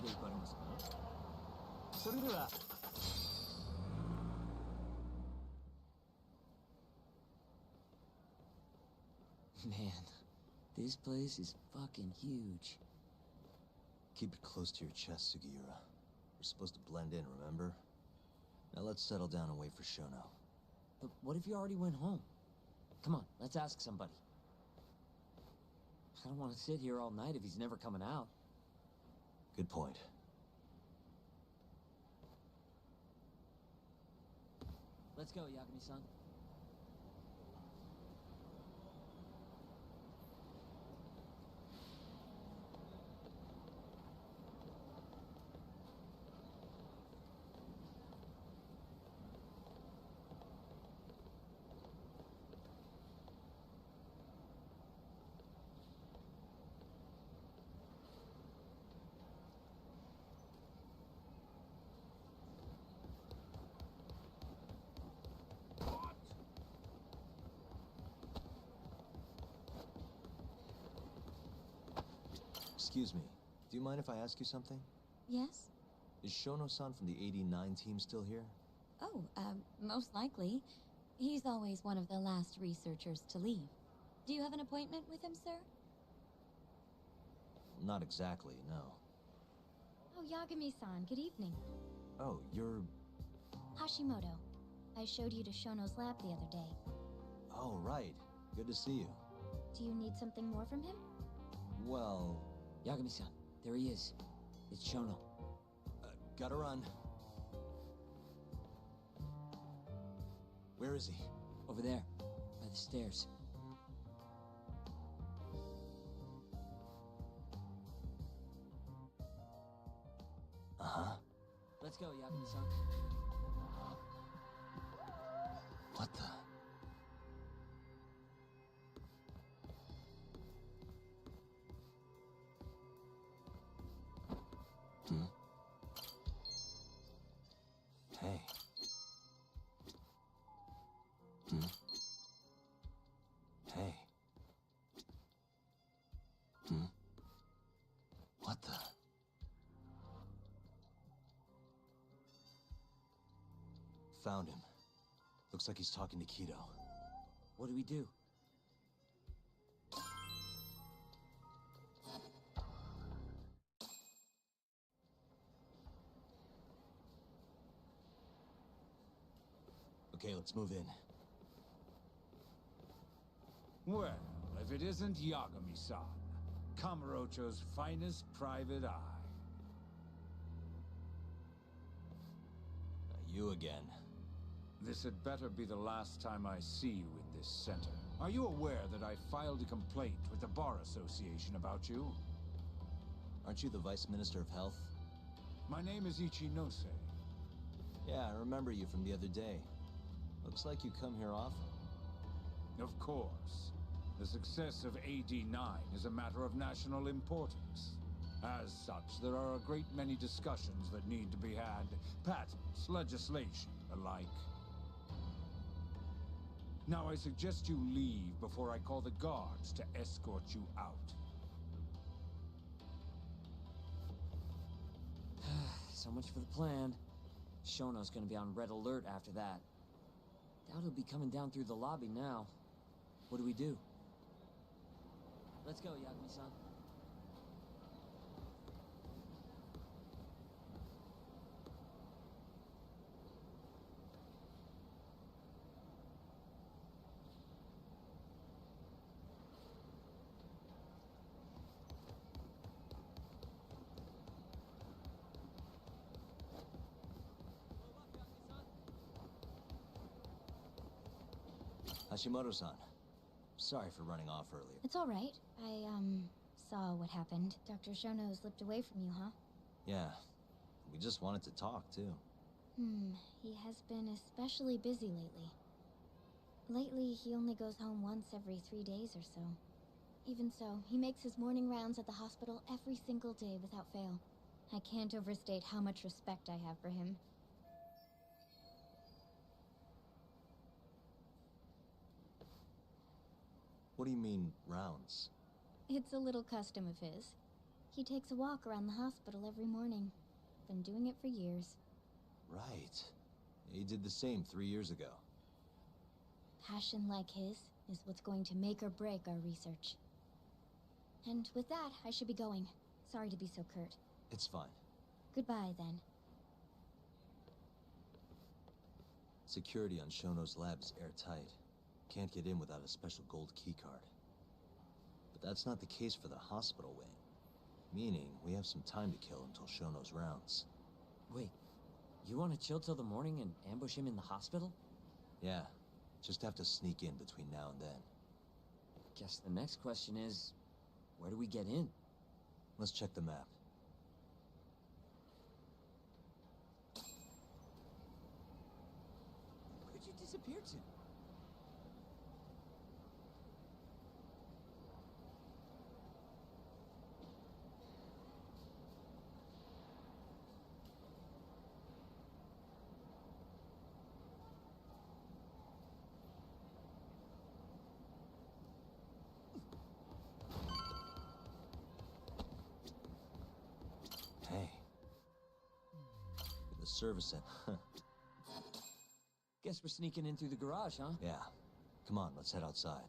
で行かれますか？それでは。Man, this place is fucking huge. Keep it close to your chest, Sugiura. We're supposed to blend in, remember? Now let's settle down and wait for Shono. But what if you already went home? Come on, let's ask somebody. I don't want to sit here all night if he's never coming out. Good point. Let's go, Yagami-san. Excuse me, do you mind if I ask you something? Yes? Is Shono-san from the 89 team still here? Oh, most likely. He's always one of the last researchers to leave. Do you have an appointment with him, sir? Not exactly, no. Oh, Yagami-san, good evening. Oh, you're... Hashimoto. I showed you to Shono's lab the other day. Oh, right. Good to see you. Do you need something more from him? Well... Yagami-san, there he is. It's Shono. Gotta run. Where is he? Over there, by the stairs. Uh-huh. Let's go, Yagami-san. What the... Hey. Hey. What the... Found him. Looks like he's talking to Kido. What do we do? Okay, let's move in. Well, if it isn't Yagami-san, Kamurocho's finest private eye. You again. This had better be the last time I see you in this center. Are you aware that I filed a complaint with the Bar Association about you? Aren't you the Vice Minister of Health? My name is Ichinose. Yeah, I remember you from the other day. Looks like you come here often. Of course. The success of AD-9 is a matter of national importance. As such, there are a great many discussions that need to be had. Patents, legislation, alike. Now I suggest you leave before I call the guards to escort you out. So much for the plan. Shono's gonna be on red alert after that. Doubt he'll be coming down through the lobby now. What do we do? Let's go, Yagami-san. Hashimoto-san. Sorry for running off earlier. It's all right. I, saw what happened. Dr. Shono slipped away from you, huh? Yeah. We just wanted to talk, too. He has been especially busy lately. Lately, he only goes home once every 3 days or so. Even so, he makes his morning rounds at the hospital every single day without fail. I can't overstate how much respect I have for him. What do you mean, rounds? It's a little custom of his. He takes a walk around the hospital every morning. Been doing it for years. Right. He did the same 3 years ago. Passion like his is what's going to make or break our research. And with that, I should be going. Sorry to be so curt. It's fine. Goodbye, then. Security on Shono's lab is airtight. Can't get in without a special gold keycard. But that's not the case for the hospital wing. Meaning, we have some time to kill until Shono's rounds. Wait, you want to chill till the morning and ambush him in the hospital? Yeah, just have to sneak in between now and then. Guess the next question is, where do we get in? Let's check the map. Where'd you disappear to? Hey. The service center. Guess we're sneaking in through the garage, huh? Yeah. Come on, let's head outside.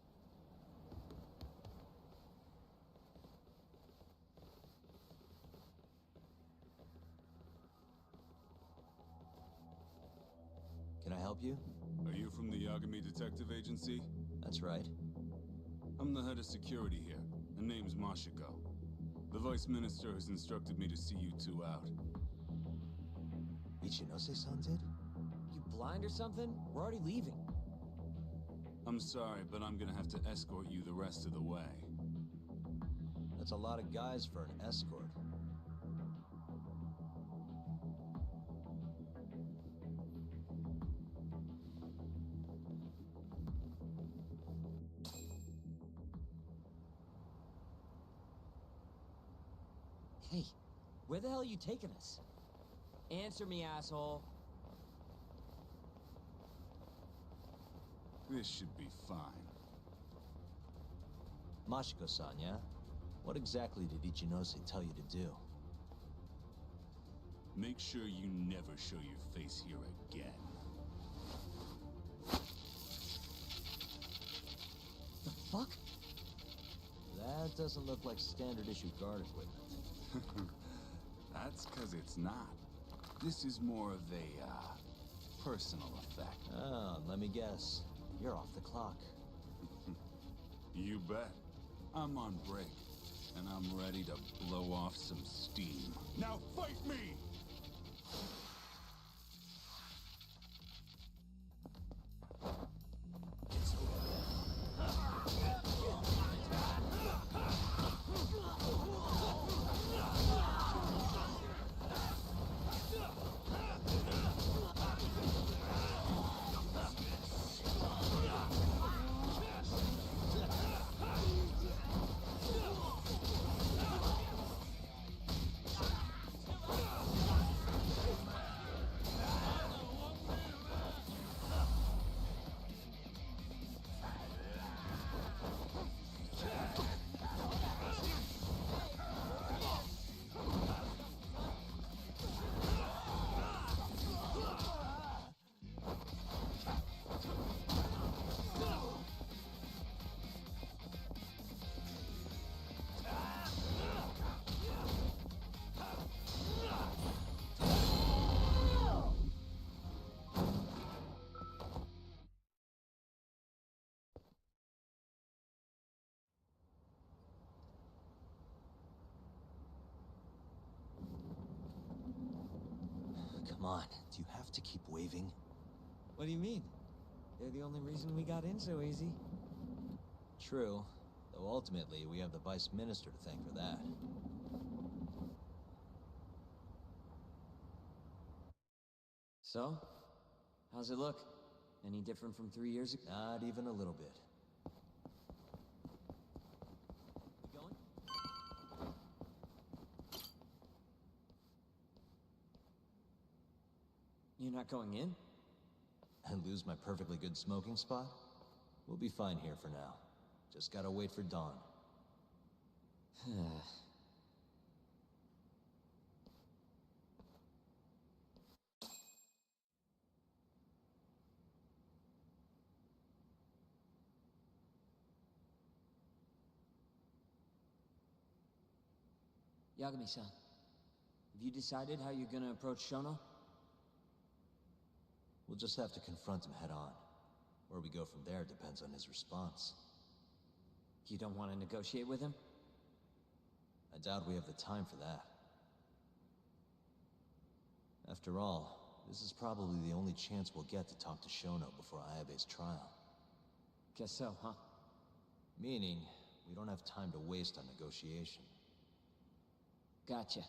Can I help you? Are you from the Yagami Detective Agency? That's right. I'm the head of security here. Her name's Mashiko. The Vice Minister has instructed me to see you two out. Ichinose-san did? You blind or something? We're already leaving. I'm sorry, but I'm gonna have to escort you the rest of the way. That's a lot of guys for an escort. Hey, where the hell are you taking us? Answer me, asshole. This should be fine. Mashiko-san, yeah? What exactly did Ichinose tell you to do? Make sure you never show your face here again. The fuck? That doesn't look like standard issue guard equipment. That's 'cause it's not. This is more of a, personal effect. Oh, let me guess. You're off the clock. You bet. I'm on break, and I'm ready to blow off some steam. Now fight me! Come on, do you have to keep waving? What do you mean? They're the only reason we got in so easy. True, though ultimately we have the Vice Minister to thank for that. So? How's it look? Any different from 3 years ago? Not even a little bit. You going? You're not going in? And lose my perfectly good smoking spot? We'll be fine here for now. Just gotta wait for dawn. Yagami-san, have you decided how you're gonna approach Shono? We'll just have to confront him head on. Where we go from there depends on his response. You don't want to negotiate with him? I doubt we have the time for that. After all, this is probably the only chance we'll get to talk to Shono before Ayabe's trial. Guess so, huh? Meaning, we don't have time to waste on negotiation. Gotcha.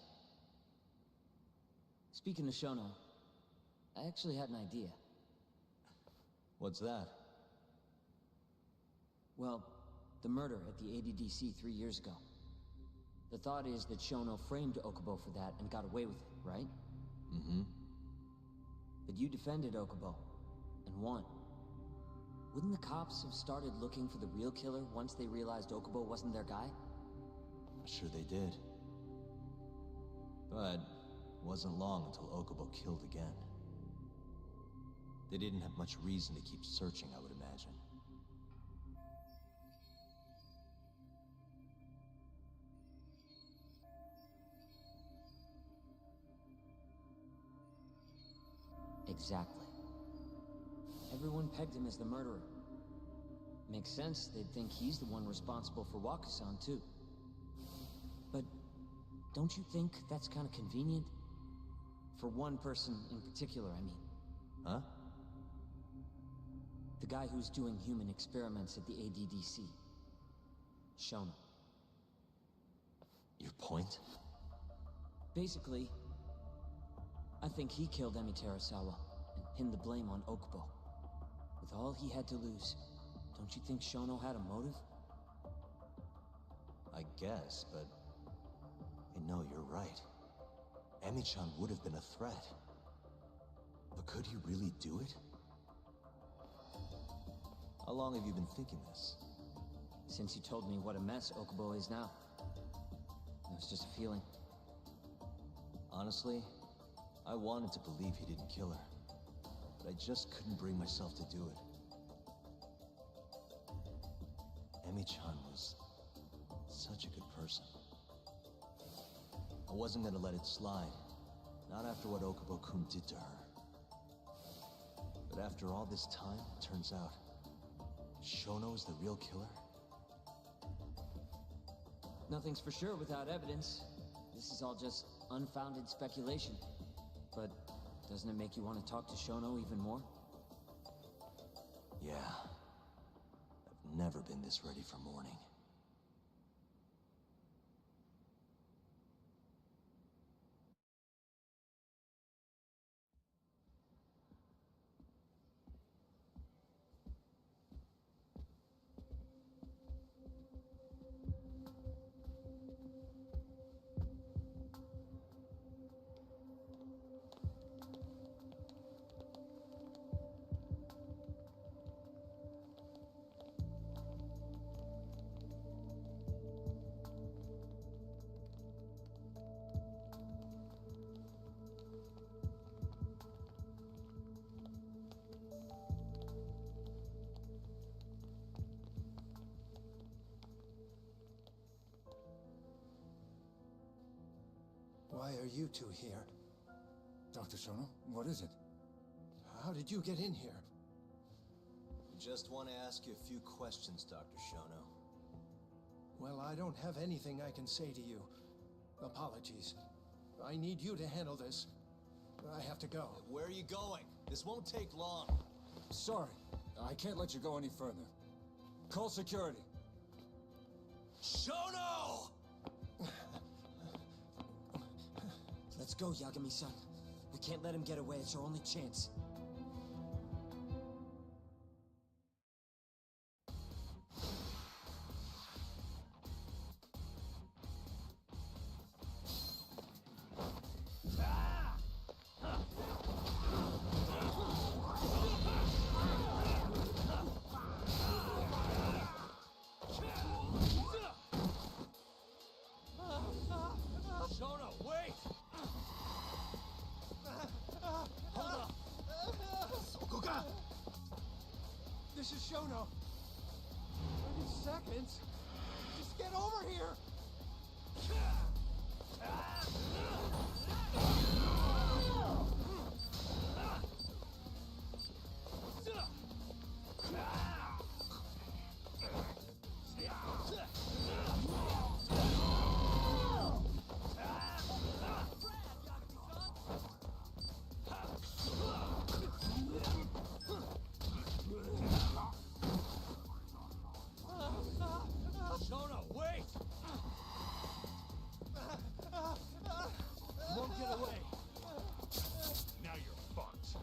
Speaking of Shono, I actually had an idea. What's that? Well, the murder at the ADDC 3 years ago. The thought is that Shono framed Okubo for that and got away with it, right? Mm-hmm. But you defended Okubo, and won. Wouldn't the cops have started looking for the real killer once they realized Okubo wasn't their guy? Sure they did. But it wasn't long until Okubo killed again. They didn't have much reason to keep searching, I would imagine. Exactly. Everyone pegged him as the murderer. Makes sense, they'd think he's the one responsible for Wakusan, too. But don't you think that's kind of convenient? For one person in particular, I mean. Huh? The guy who's doing human experiments at the ADDC. Shono. Your point? Basically, I think he killed Emi Terasawa and pinned the blame on Okubo. With all he had to lose, don't you think Shono had a motive? I guess, but... Hey, no, you're right. Emi-chan would have been a threat. But could he really do it? How long have you been thinking this? Since you told me what a mess Okubo is now. It was just a feeling. Honestly, I wanted to believe he didn't kill her. But I just couldn't bring myself to do it. Emi-chan was such a good person. I wasn't gonna let it slide. Not after what Okubo-kun did to her. But after all this time, it turns out Shono's the real killer? Nothing's for sure without evidence. This is all just unfounded speculation. But doesn't it make you want to talk to Shono even more? Yeah. I've never been this ready for morning. Why are you two here? Dr. Shono, what is it? How did you get in here? Just want to ask you a few questions, Dr. Shono. Well, I don't have anything I can say to you. Apologies. I need you to handle this. I have to go. Where are you going? This won't take long. Sorry, I can't let you go any further. Call security. Shono! Let's go, Yagami-san. We can't let him get away. It's our only chance. Shono, wait! Hold up! This is Shono. 30 seconds? Just get over here! Shono, wait! Won't get away. Now you're fucked.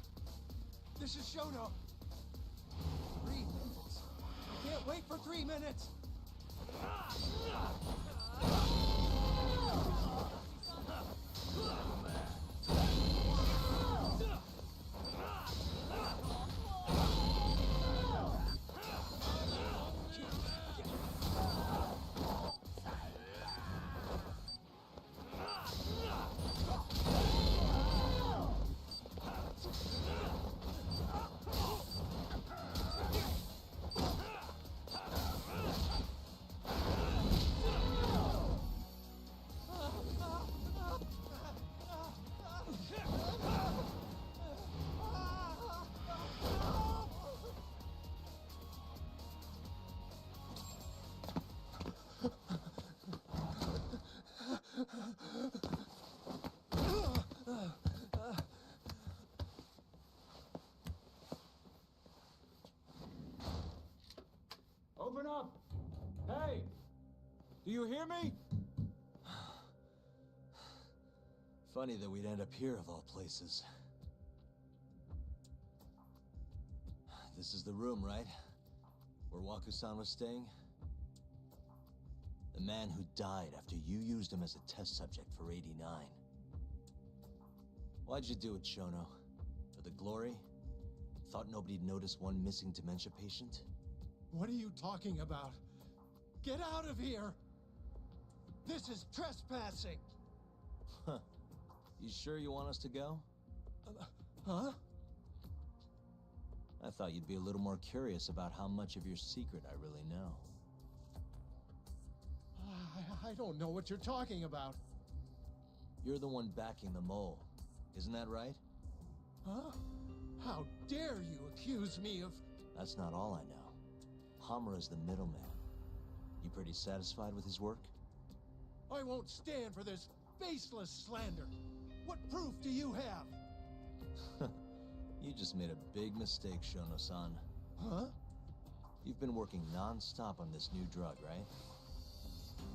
This is Shono. 3 minutes. I can't wait for 3 minutes. Open up! Hey! Do you hear me? Funny that we'd end up here of all places. This is the room, right? Where Waku-san was staying? The man who died after you used him as a test subject for 89. Why'd you do it, Shono? For the glory? Thought nobody'd notice one missing dementia patient? What are you talking about? Get out of here! This is trespassing! Huh. You sure you want us to go? Huh? I thought you'd be a little more curious about how much of your secret I really know. I don't know what you're talking about. You're the one backing the mole, isn't that right? Huh? How dare you accuse me of... That's not all I know. Hamura's the middleman. You pretty satisfied with his work? I won't stand for this baseless slander. What proof do you have? You just made a big mistake, Shono-san. Huh? You've been working non-stop on this new drug, right?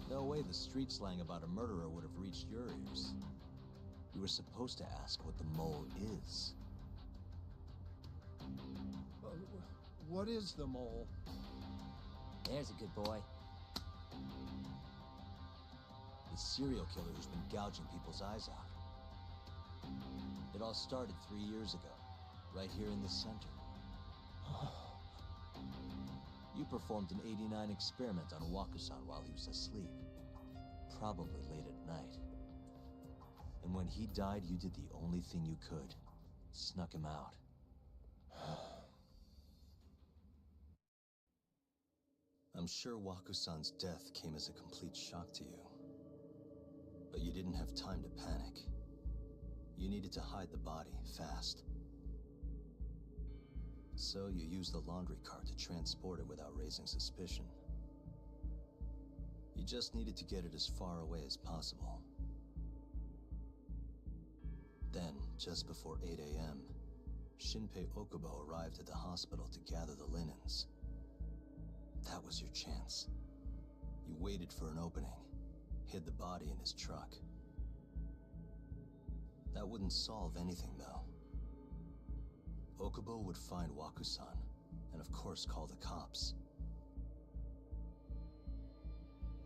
No way the street slang about a murderer would have reached your ears. You were supposed to ask what the mole is. What is the mole? There's a good boy. The serial killer who's been gouging people's eyes out. It all started 3 years ago, right here in the center. You performed an 89 experiment on Waku-san while he was asleep. Probably late at night. And when he died, you did the only thing you could. Snuck him out. I'm sure Waku-san's death came as a complete shock to you. But you didn't have time to panic. You needed to hide the body, fast. So you used the laundry cart to transport it without raising suspicion. You just needed to get it as far away as possible. Then, just before 8 a.m., Shinpei Okubo arrived at the hospital to gather the linens. That was your chance. You waited for an opening, hid the body in his truck. That wouldn't solve anything, though. Okubo would find Waku-san, and of course call the cops.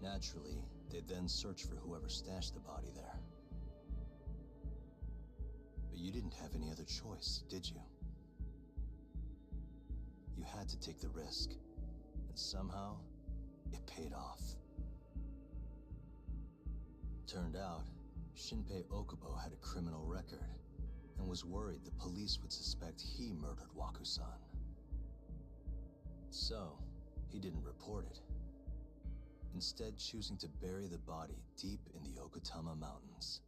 Naturally, they'd then search for whoever stashed the body there. But you didn't have any other choice, did you? You had to take the risk, and somehow, it paid off. Turned out, Shinpei Okubo had a criminal record, and was worried the police would suspect he murdered Waku-san. So, he didn't report it. instead choosing to bury the body deep in the Okutama Mountains.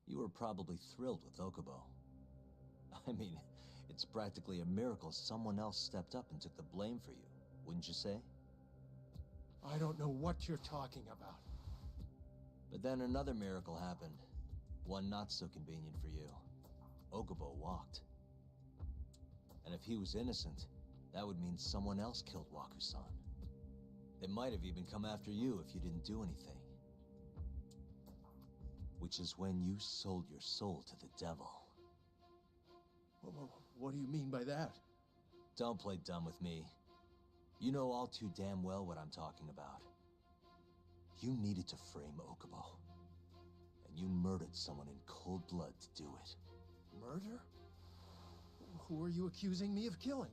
You were probably thrilled with Okubo. I mean, it's practically a miracle someone else stepped up and took the blame for you, wouldn't you say? I don't know what you're talking about. But then another miracle happened. One not so convenient for you. Okubo walked. And if he was innocent, that would mean someone else killed Waku-san. They might have even come after you if you didn't do anything. Which is when you sold your soul to the devil. What do you mean by that? Don't play dumb with me. You know all too damn well what I'm talking about. You needed to frame Okubo. And you murdered someone in cold blood to do it. Murder? Who are you accusing me of killing?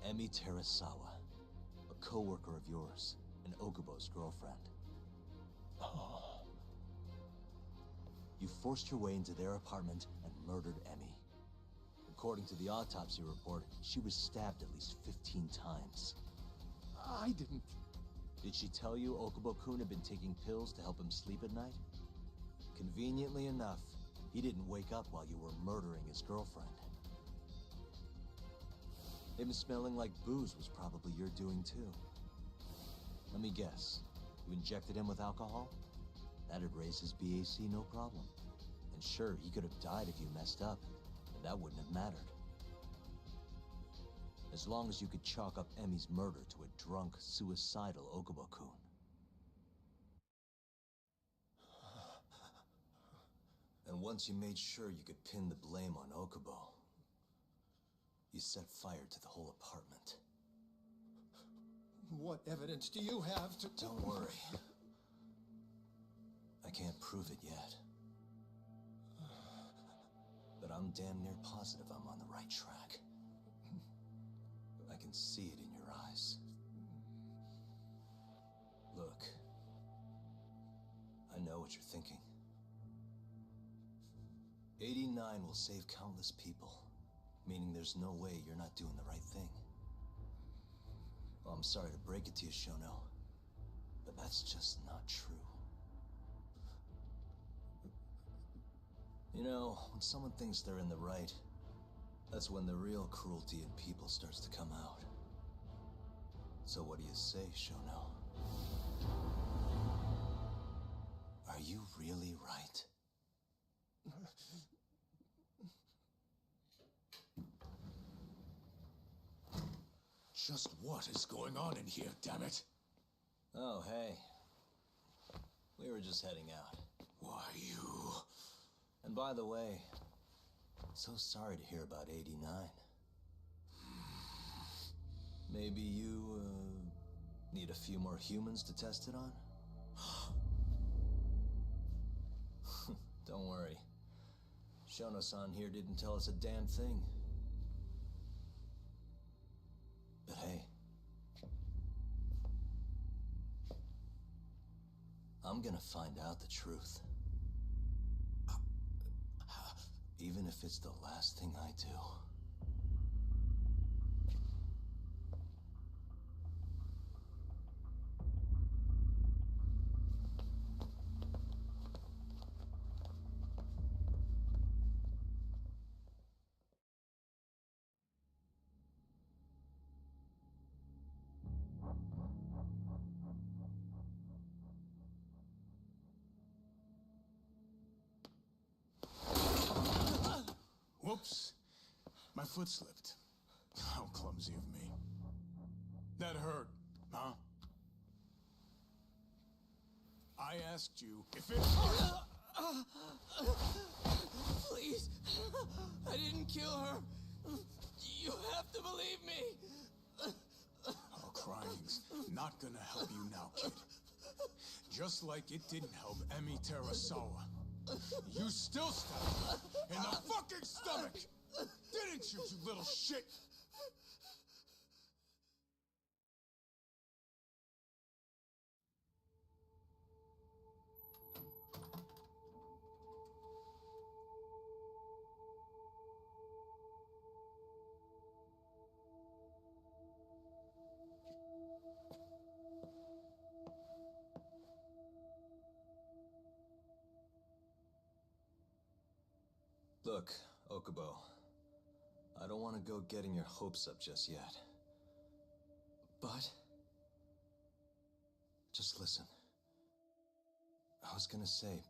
Emi Terasawa, a co-worker of yours, and Okubo's girlfriend. Oh. You forced your way into their apartment and murdered Emi. According to the autopsy report, she was stabbed at least 15 times. I didn't... Did she tell you Okubo-kun had been taking pills to help him sleep at night? Conveniently enough, he didn't wake up while you were murdering his girlfriend. Him smelling like booze was probably your doing too. Let me guess. You injected him with alcohol? That'd raise his BAC no problem. And sure, he could have died if you messed up, but that wouldn't have mattered. As long as you could chalk up Emi's murder to a drunk, suicidal Okubo-kun. And once you made sure you could pin the blame on Okubo, you set fire to the whole apartment. What evidence do you have to... Don't worry. I can't prove it yet. But I'm damn near positive I'm on the right track. I can see it in your eyes. Look. I know what you're thinking. 89 will save countless people. Meaning there's no way you're not doing the right thing. Well, I'm sorry to break it to you, Shono, but that's just not true. You know, when someone thinks they're in the right, that's when the real cruelty in people starts to come out. So what do you say, Shono? Are you really right? Just what is going on in here, damn it? Oh, hey. We were just heading out. Why, you... And by the way, so sorry to hear about 89. Maybe you, need a few more humans to test it on? Don't worry. Shono-san here didn't tell us a damn thing. But hey, I'm gonna find out the truth. Even if it's the last thing I do. Whoops. My foot slipped. How clumsy of me. That hurt, huh? I asked you if it hurt. Please, I didn't kill her. You have to believe me. Oh, crying's not gonna help you now, kid. Just like it didn't help Emi Terasawa. You still stabbed in the fucking stomach! Didn't you, you little shit? Look, Okubo, I don't want to go getting your hopes up just yet. But... just listen. I was gonna say...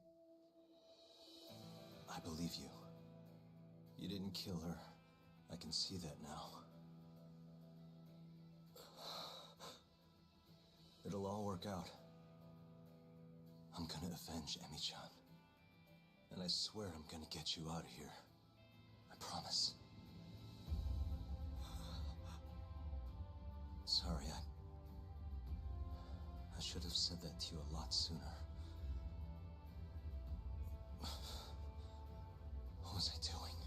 I believe you. You didn't kill her. I can see that now. It'll all work out. I'm gonna avenge Emi-chan. And I swear I'm gonna get you out of here. I promise. Sorry, I should have said that to you a lot sooner. What was I doing?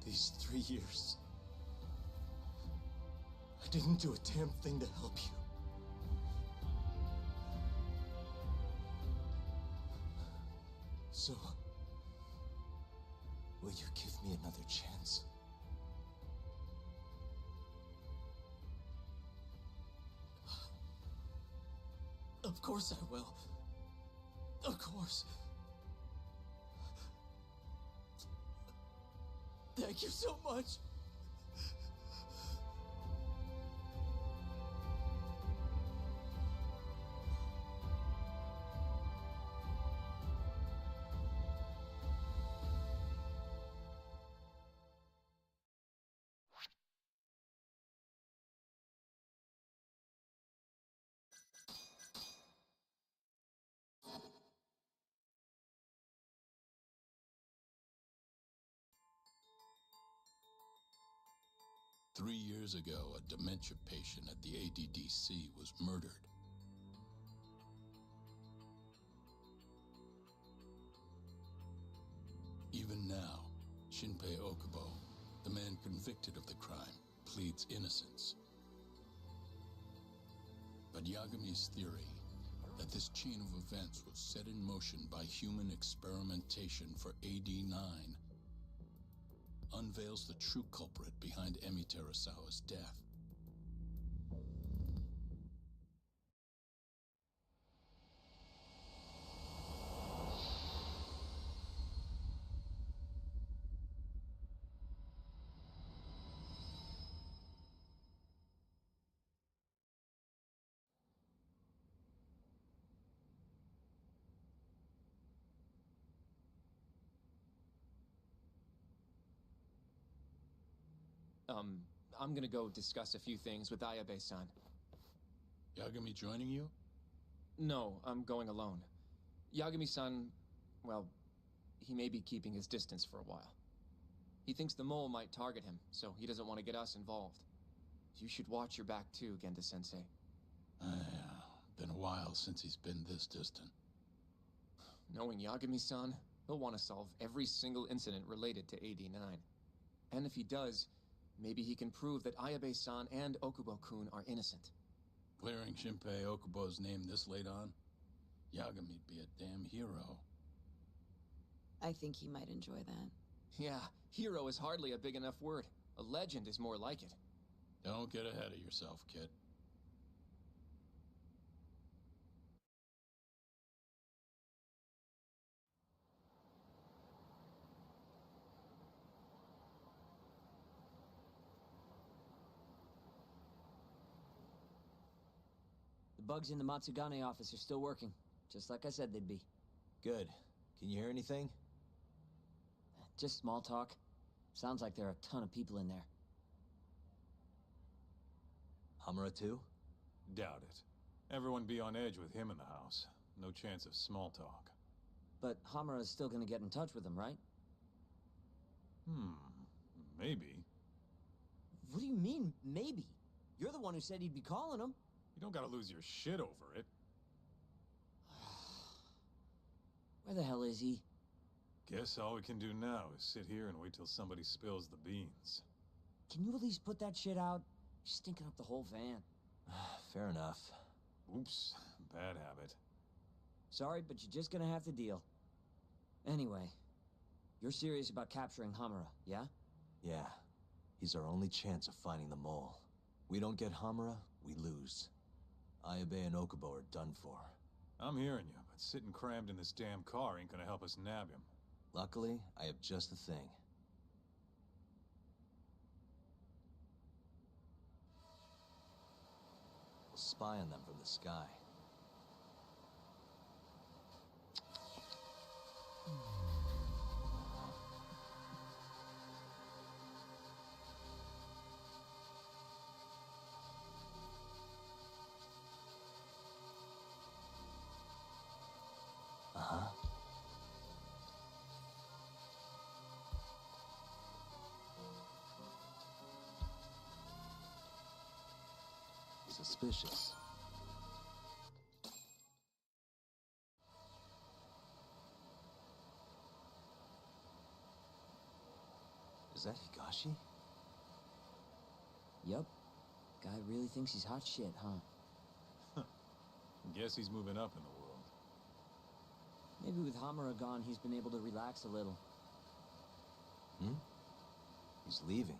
These 3 years, I didn't do a damn thing to help you. So, will you give me another chance? Of course I will. Of course. Thank you so much. Three years ago, a dementia patient at the ADDC was murdered. Even now, Shinpei Okubo, the man convicted of the crime, pleads innocence. But Yagami's theory that this chain of events was set in motion by human experimentation for AD-9 unveils the true culprit behind Emi Terasawa's death. I'm gonna go discuss a few things with Ayabe-san. Yagami joining you? No, I'm going alone. Yagami-san, well, he may be keeping his distance for a while. He thinks the mole might target him, so he doesn't want to get us involved. You should watch your back too, Genda-sensei. Been a while since he's been this distant. Knowing Yagami-san, he'll want to solve every single incident related to AD-9. And if he does, maybe he can prove that Ayabe-san and Okubo-kun are innocent. Clearing Shinpei Okubo's name this late on? Yagami'd be a damn hero. I think he might enjoy that. Yeah, hero is hardly a big enough word. A legend is more like it. Don't get ahead of yourself, kid. The bugs in the Matsugane office are still working, just like I said they'd be. Good. Can you hear anything? Just small talk. Sounds like there are a ton of people in there. Hamura too? Doubt it. Everyone be on edge with him in the house. No chance of small talk. But Hamura's still gonna get in touch with them, right? Maybe. What do you mean, maybe? You're the one who said he'd be calling him. You don't gotta lose your shit over it. busy? Guess all we can do now is sit here and wait till somebody spills the beans. Can you at least put that shit out? You're stinking up the whole van. Fair enough. Oops, bad habit. Sorry, but you're just gonna have to deal. Anyway, you're serious about capturing Hamura, yeah? Yeah. He's our only chance of finding the mole. We don't get Hamura, we lose. Ayabe and Okubo are done for. I'm hearing you, but sitting crammed in this damn car ain't gonna help us nab him. Luckily, I have just the thing. We'll spy on them from the sky. Uh-huh. Suspicious. Is that Higashi? Yup. Guy really thinks he's hot shit, huh? Guess he's moving up in the world. Maybe with Hamura gone, he's been able to relax a little. Hmm? He's leaving.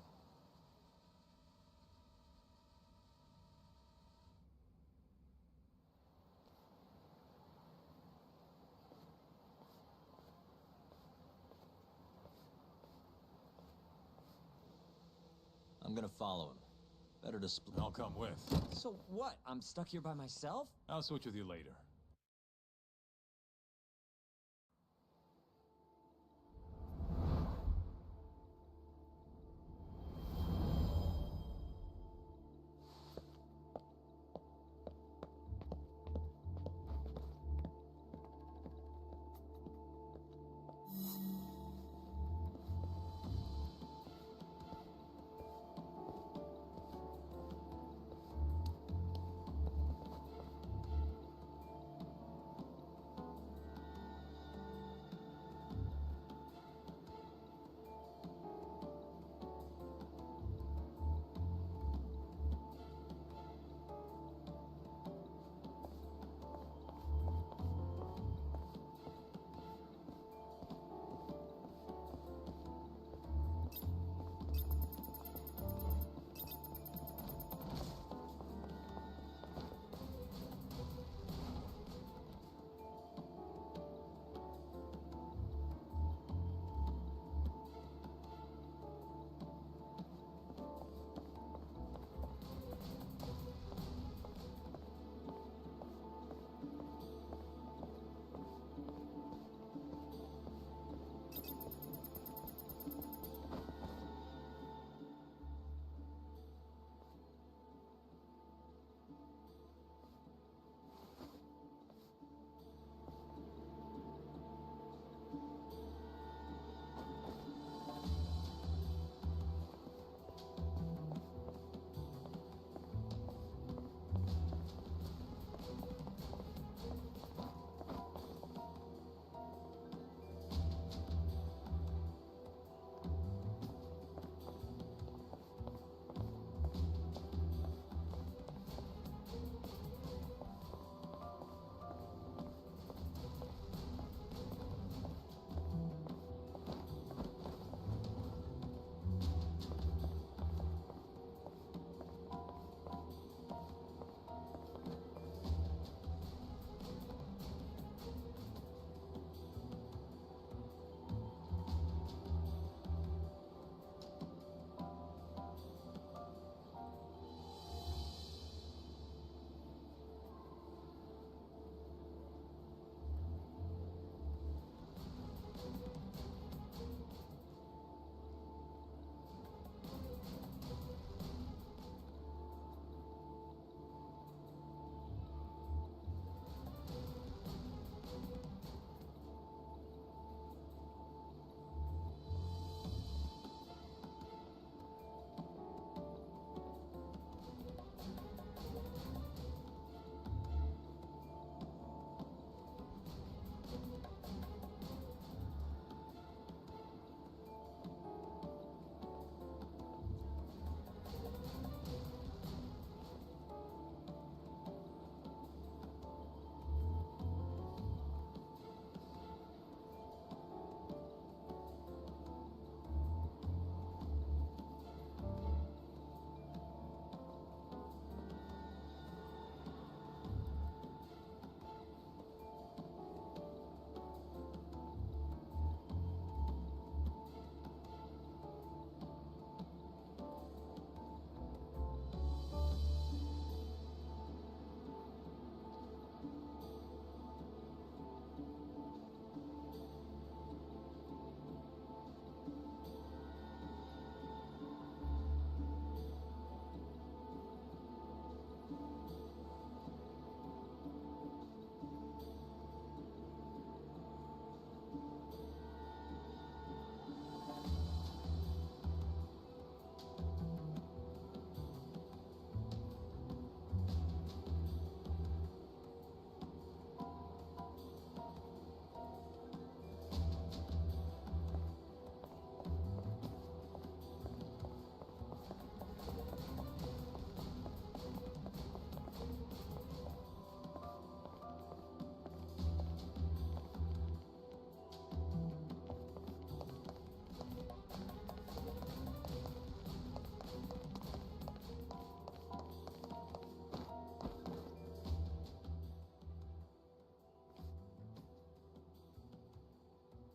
I'm gonna follow him. Better to split. I'll come with. So what? I'm stuck here by myself? I'll switch with you later.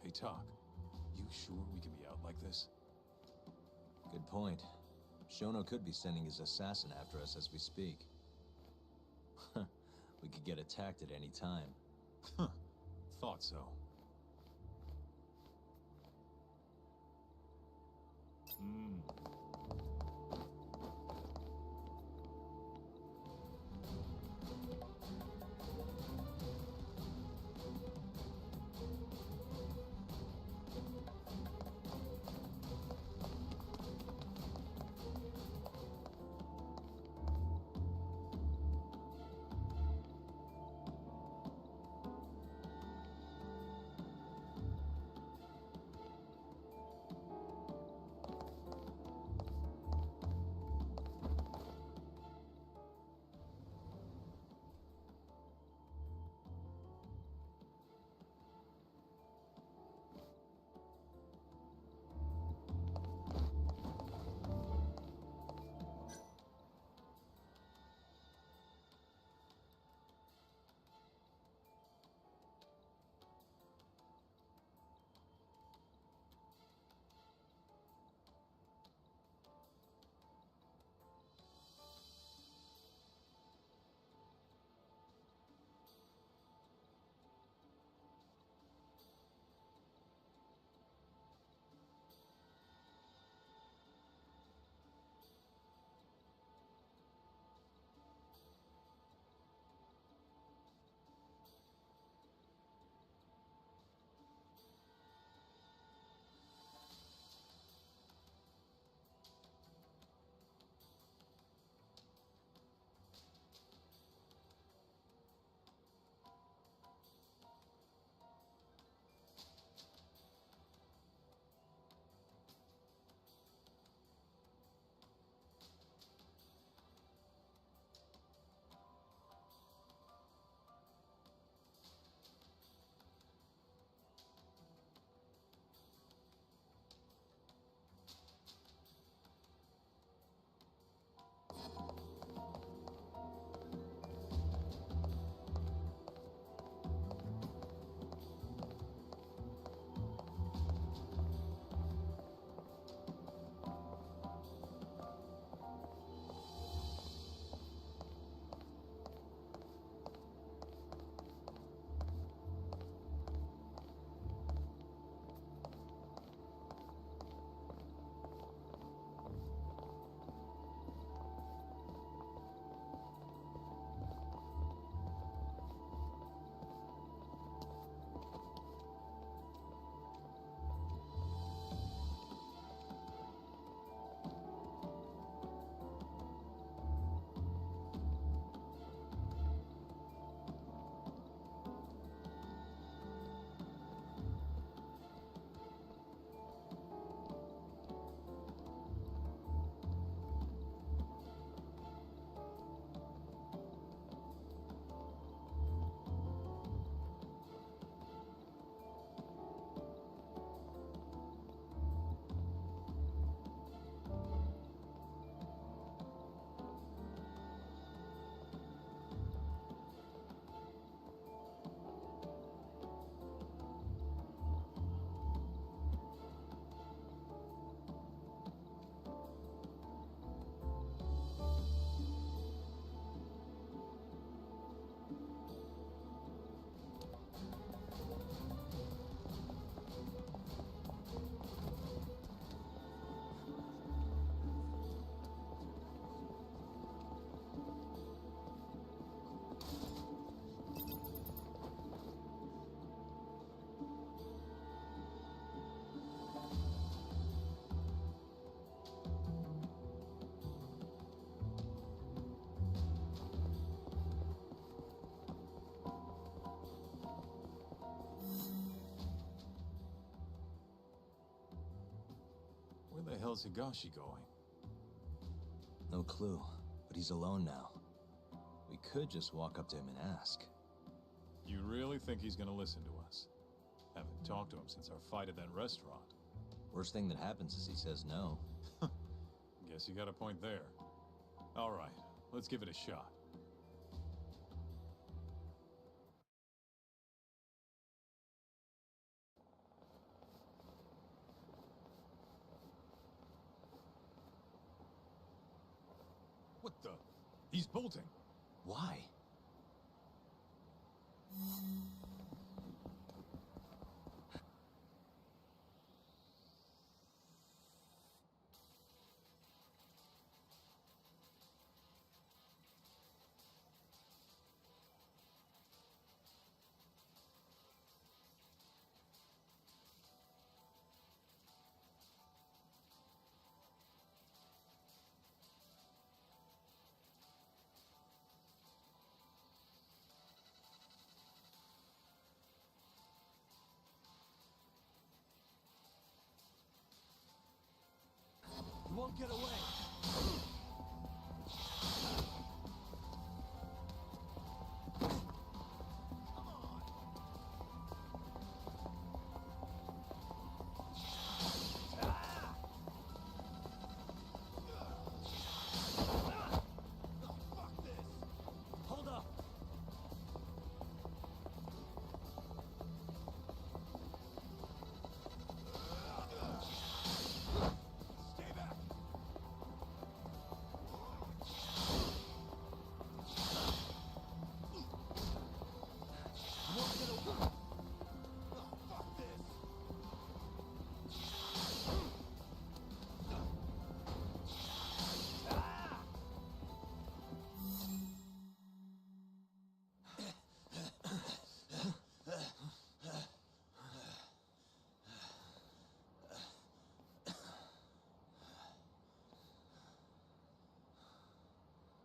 Hey, Talk. You sure we can be out like this? Good point. Shono could be sending his assassin after us as we speak. We could get attacked at any time. Huh. Thought so. Where the hell's Higashi going? No clue, but he's alone now. We could just walk up to him and ask. You really think he's gonna listen to us? Haven't talked to him since our fight at that restaurant. Worst thing that happens is he says no. Guess you got a point there. All right, let's give it a shot. He's bolting. Why? You won't get away. Hold up. Stay back. You won't get away. Fuck this.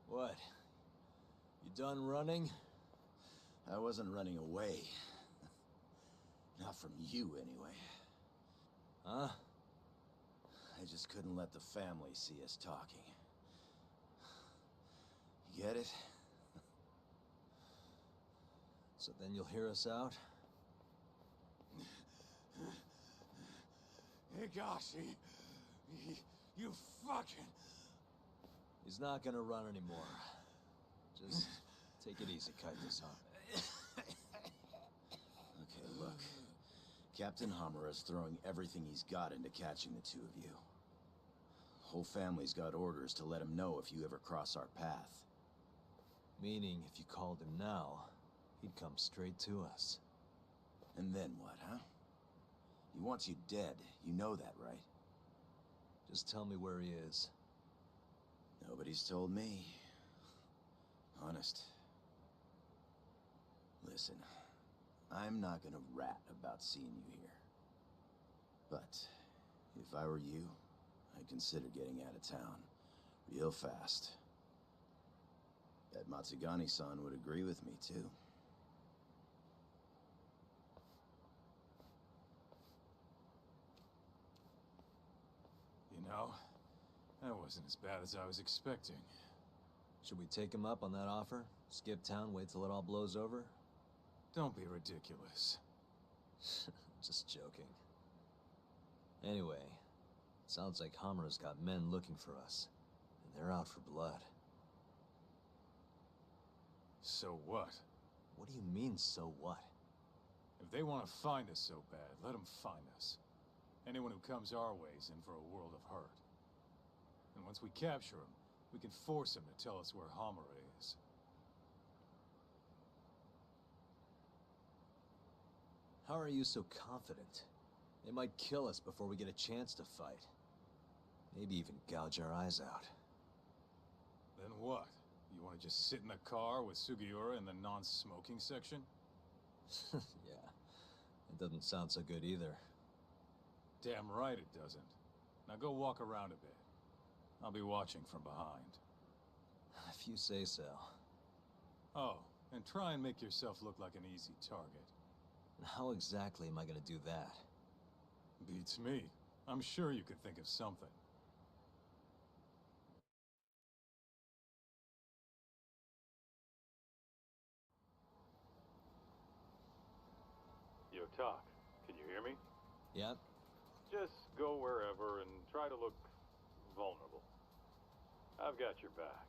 What? You done running? I wasn't running away. Not from you, anyway. Huh? I just couldn't let the family see us talking. You get it? So then you'll hear us out? Higashi, you fucking... He's not gonna run anymore. Just take it easy, Kaito-san. Okay, look. Captain Hamura's throwing everything he's got into catching the two of you. Whole family's got orders to let him know if you ever cross our path. Meaning, if you called him now, he'd come straight to us. And then what, huh? He wants you dead. You know that, right? Just tell me where he is. Nobody's told me. Honest. Listen, I'm not gonna rat about seeing you here. But, if I were you, I'd consider getting out of town. Real fast. Bet Matsugani-san would agree with me, too. You know, that wasn't as bad as I was expecting. Should we take him up on that offer? Skip town, wait till it all blows over? Don't be ridiculous. Just joking. Anyway, sounds like Hamura's got men looking for us. And they're out for blood. So what? What do you mean, so what? If they want to find us so bad, let them find us. Anyone who comes our way is in for a world of hurt. And once we capture him, we can force him to tell us where Hamura is. How are you so confident? They might kill us before we get a chance to fight. Maybe even gouge our eyes out. Then what? You want to just sit in the car with Sugiura in the non-smoking section? Yeah, it doesn't sound so good either. Damn right it doesn't. Now go walk around a bit. I'll be watching from behind. If you say so. Oh, and try and make yourself look like an easy target. How exactly am I gonna do that? Beats me. I'm sure you could think of something. Yo, Talk, can you hear me? Yep. Just go wherever and try to look vulnerable. I've got your back.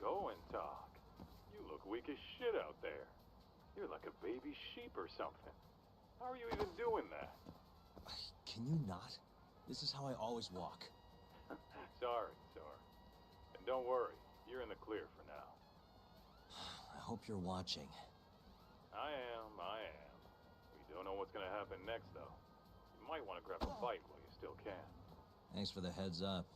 going, Talk? You look weak as shit out there. You're like a baby sheep or something. How are you even doing that? Can you not? This is how I always walk. Sorry. And don't worry, you're in the clear for now. I hope you're watching. I am. We don't know what's gonna happen next, though. You might want to grab a bite while you still can. Thanks for the heads up.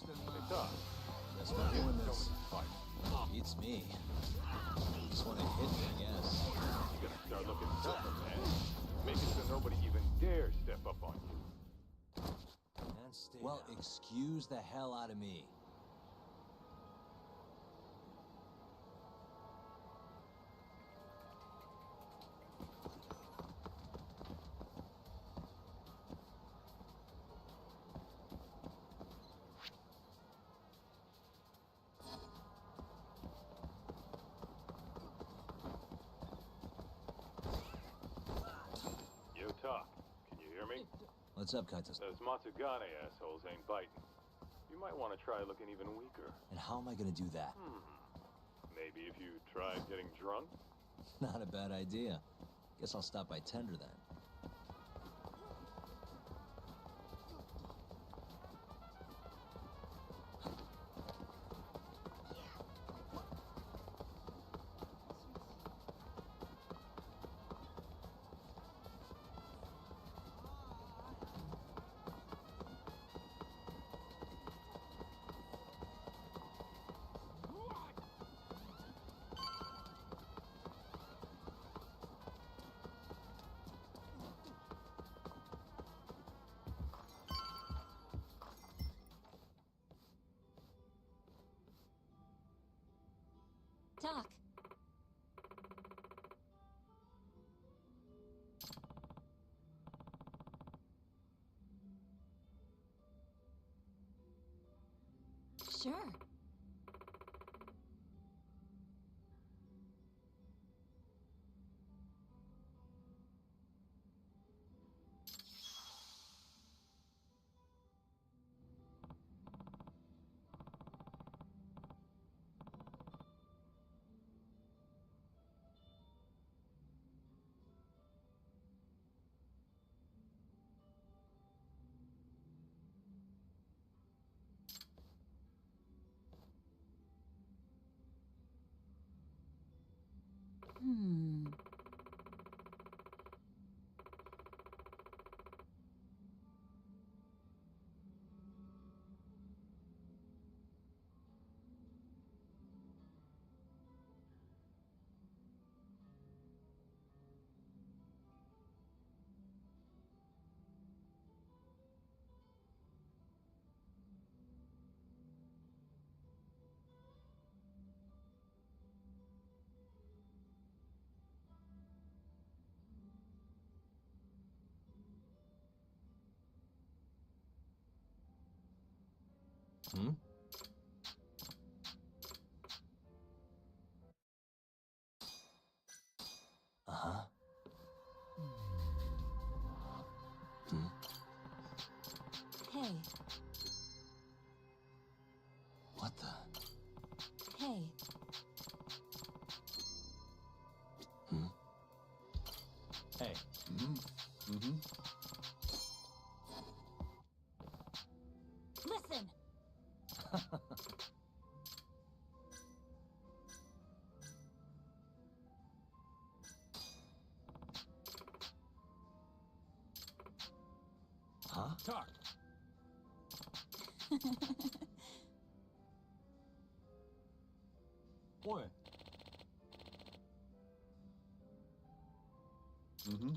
Hey, Talk. Guess we're doing Show this. me some fight. Beats me. Just want to hit me, I guess. You gotta start looking tougher, man. Make it so nobody even dares step up on you. And stay well, excuse the hell out of me. Yo, Talk. Can you hear me? What's up, Kaitos? Those Matsugane assholes ain't biting. You might want to try looking even weaker. And how am I gonna do that? Maybe if you tried getting drunk? Not a bad idea. Guess I'll stop by Tender then. Talk. Sure. Hmm? Uh-huh. Hmm? Hey. What the? Hey. Hmm? Hey. Listen. Doc! What? Mm-hmm.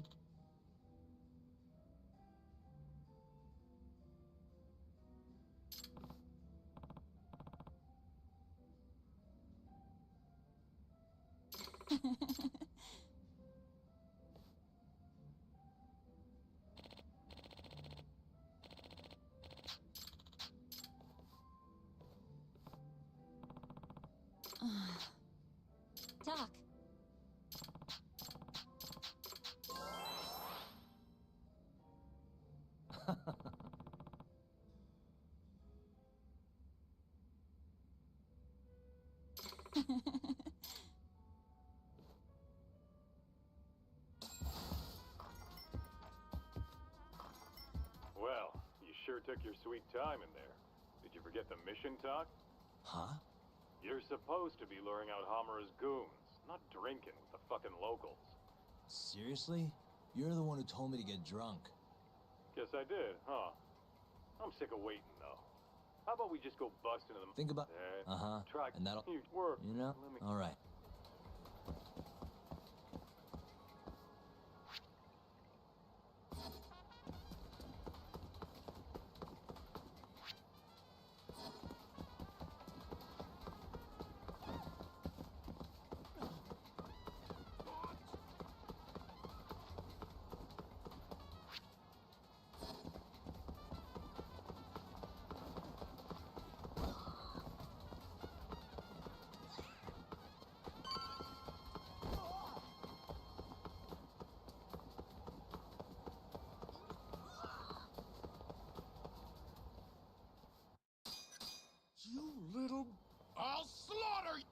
Doc. Well, you sure took your sweet time in there. Did you forget the mission talk? Huh? You're supposed to be luring out Hamura's goons, not drinking with the fucking locals. Seriously? You're the one who told me to get drunk. Guess I did, huh? I'm sick of waiting, though. How about we just go bust into the... Think about... Try... And that'll... Work. You know? Let me... All right. You little... I'll slaughter you!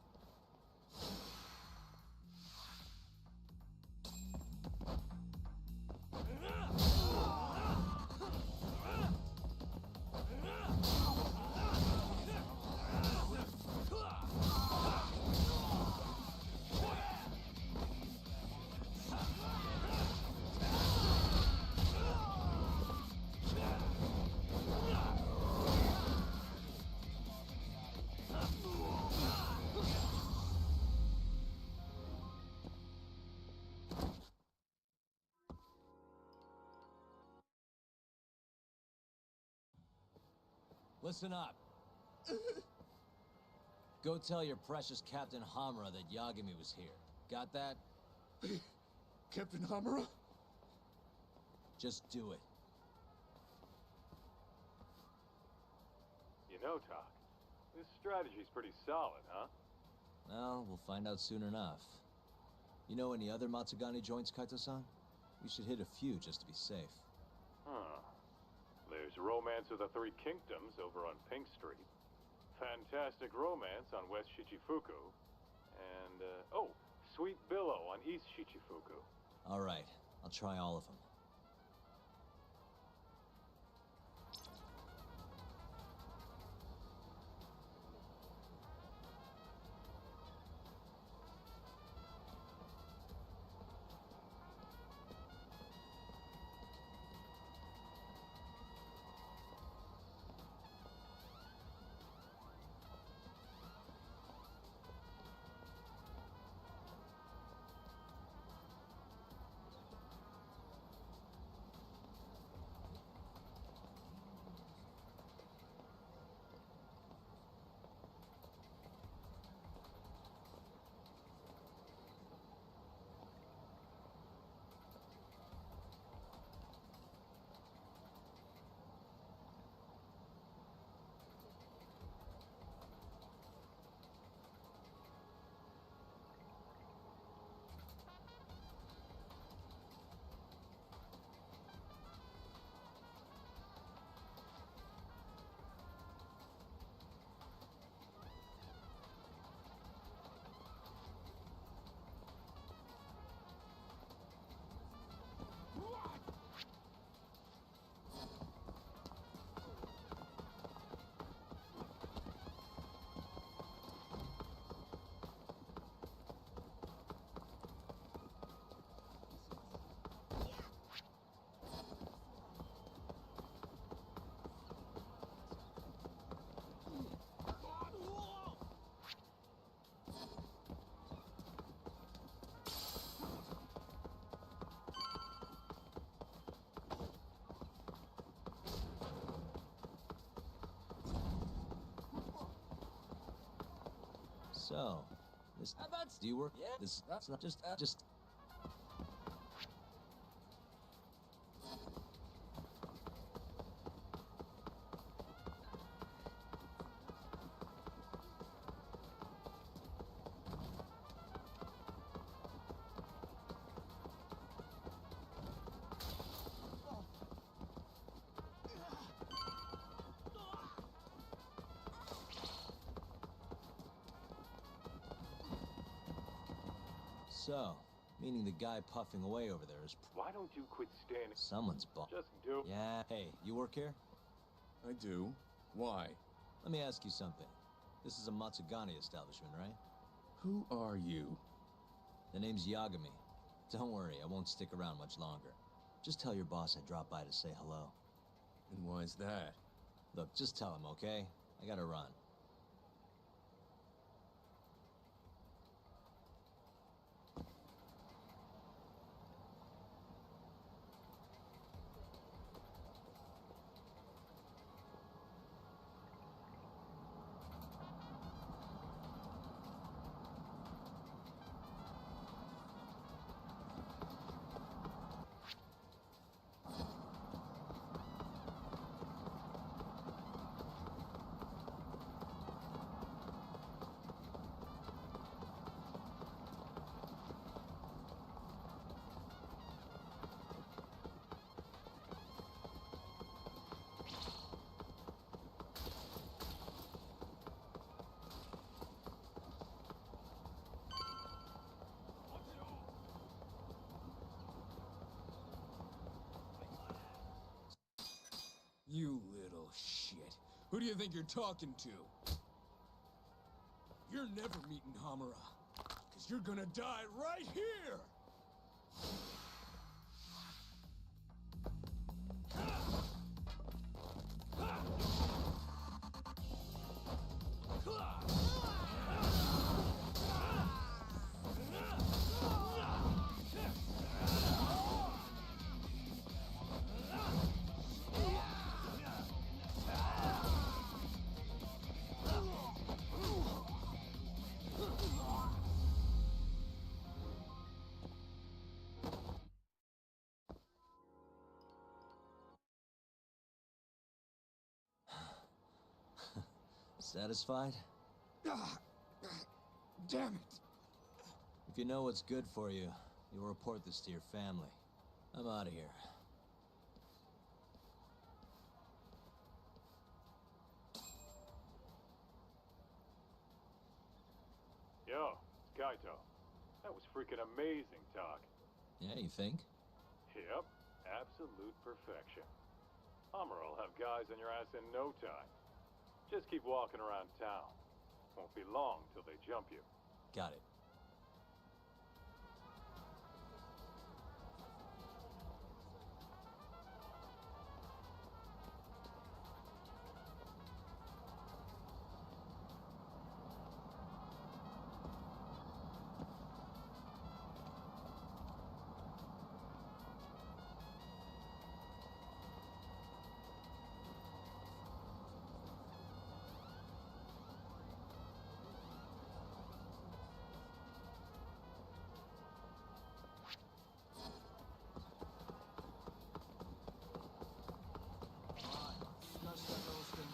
Listen up. Go tell your precious Captain Hamura that Yagami was here. Got that? Captain Hamura? Just do it. You know, Doc, this strategy's pretty solid, huh? Well, we'll find out soon enough. You know any other Matsugane joints, Kaito-san? We should hit a few just to be safe. Huh. There's Romance of the Three Kingdoms over on Pink Street. Fantastic Romance on West Shichifuku. And, oh, Sweet Billow on East Shichifuku. All right. I'll try all of them. So, this... do you work? Yeah. That's not just... So, meaning the guy puffing away over there is... Why don't you quit standing? Someone's Just do. Yeah, hey, you work here? I do. Why? Let me ask you something. This is a Matsugane establishment, right? Who are you? The name's Yagami. Don't worry, I won't stick around much longer. Just tell your boss I dropped by to say hello. And why's that? Look, just tell him, okay? I gotta run. You little shit. Who do you think you're talking to? You're never meeting Hamura, because you're gonna die right here! Satisfied? Damn it! If you know what's good for you, you'll report this to your family. I'm out of here. Yo, it's Kaito. That was freaking amazing talk. Yeah, you think? Yep, absolute perfection. Hamura will have guys on your ass in no time. Just keep walking around town. Won't be long till they jump you. Got it.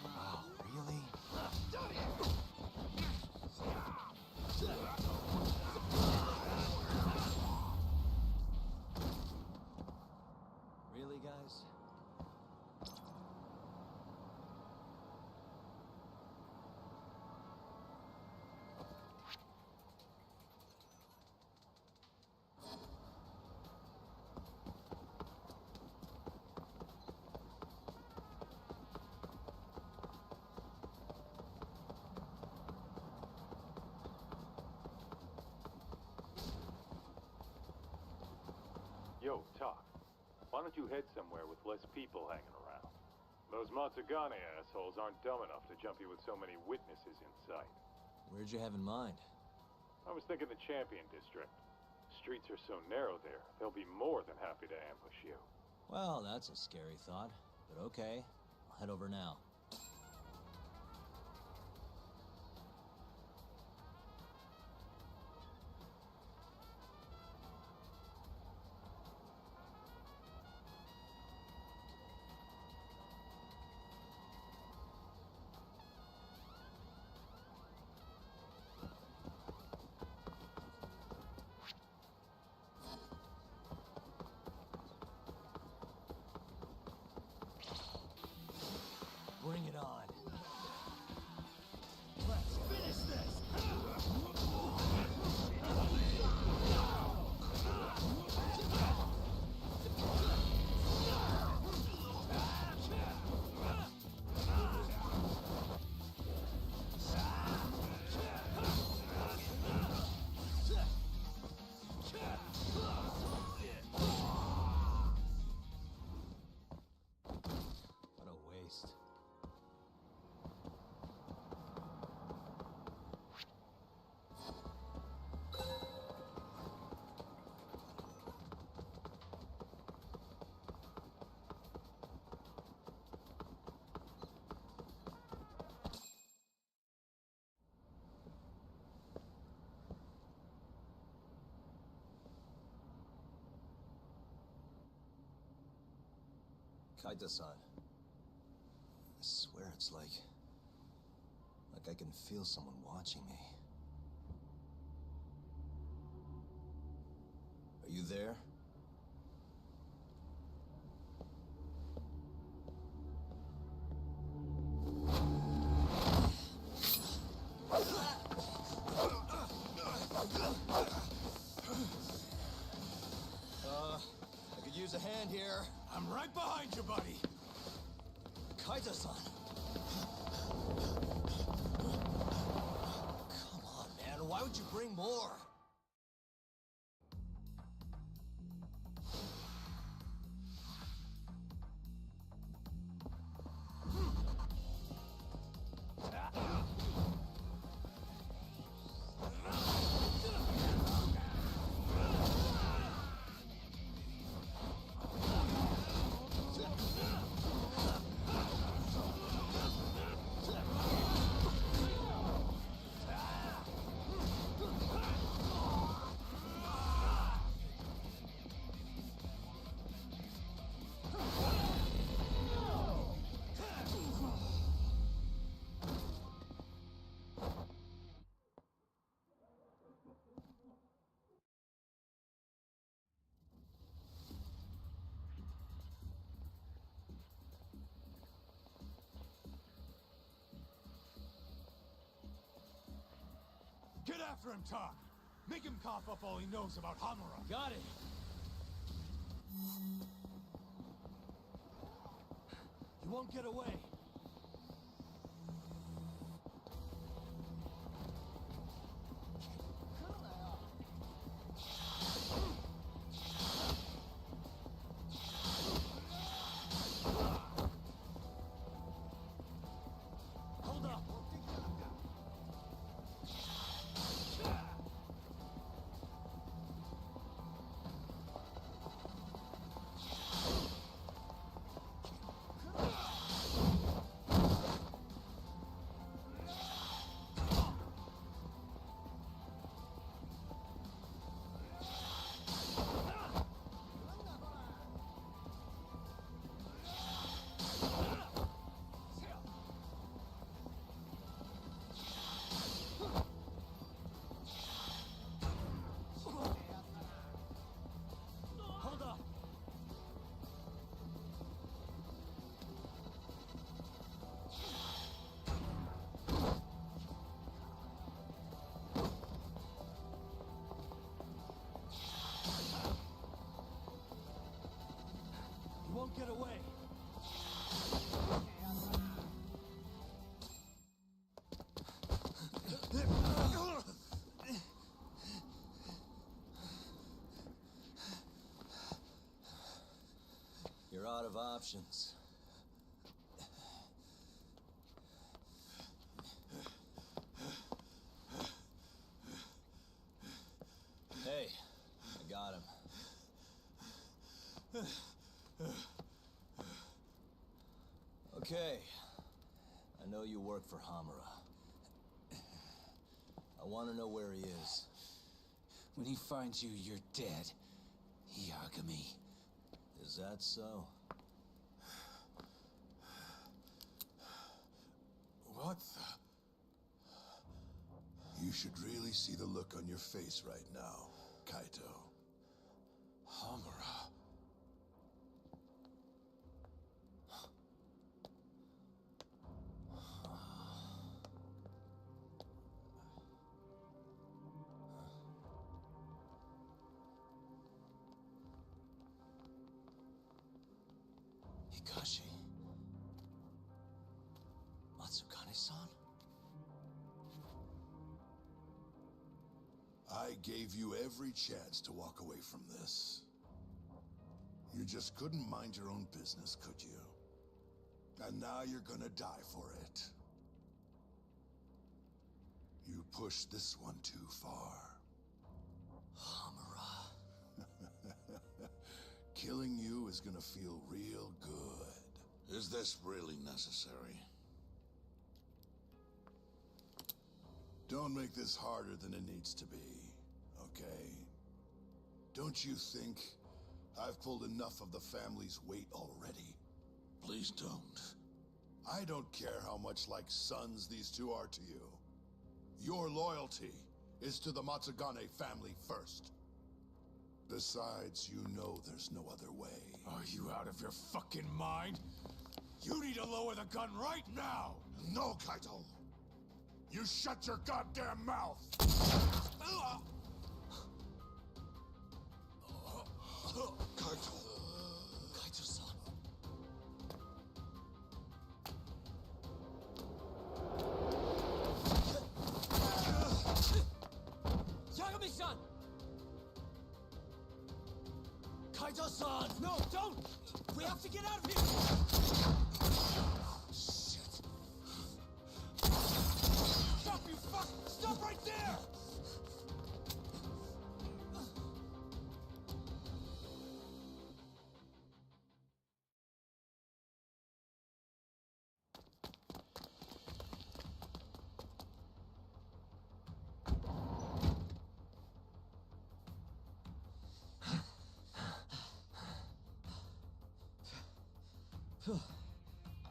Wow, really? Really, guys? Yo, talk. Why don't you head somewhere with less people hanging around? Those Matsugane assholes aren't dumb enough to jump you with so many witnesses in sight. Where'd you have in mind? I was thinking the Champion District. Streets are so narrow there, they'll be more than happy to ambush you. Well, that's a scary thought, but okay. I'll head over now. on. Let's finish this! What a waste. Kaita-san. I swear it's like I can feel someone watching me. Are you there? I could use a hand here. I'm right behind you, buddy! Kaita-san! Come on, man. Why would you bring more? Get after him, Todd! Make him cough up all he knows about Hamura! Got it! You won't get away! Hold up! Hold up! You won't get away! You're out of options. Hey, I got him. Okay. I know you work for Hamura. I want to know where he is. When he finds you, you're dead. Yagami. Is that so? What the? You should really see the look on your face right now, Kaito. Hamura. Kakashi. Matsukane-san? I gave you every chance to walk away from this. You just couldn't mind your own business, could you? And now you're gonna die for it. You pushed this one too far. Hamura. Killing you is gonna feel real good. Is this really necessary? Don't make this harder than it needs to be, okay? Don't you think I've pulled enough of the family's weight already? Please don't. I don't care how much like sons these two are to you. Your loyalty is to the Matsugane family first. Besides, you know there's no other way. Are you out of your fucking mind? You need to lower the gun right now! No, Kaito! You shut your goddamn mouth! Kaito. Kaito-san. Yagami-san! Kaito-san! No, don't! We have to get out of here! Shit. Stop, you fuck! Stop right there!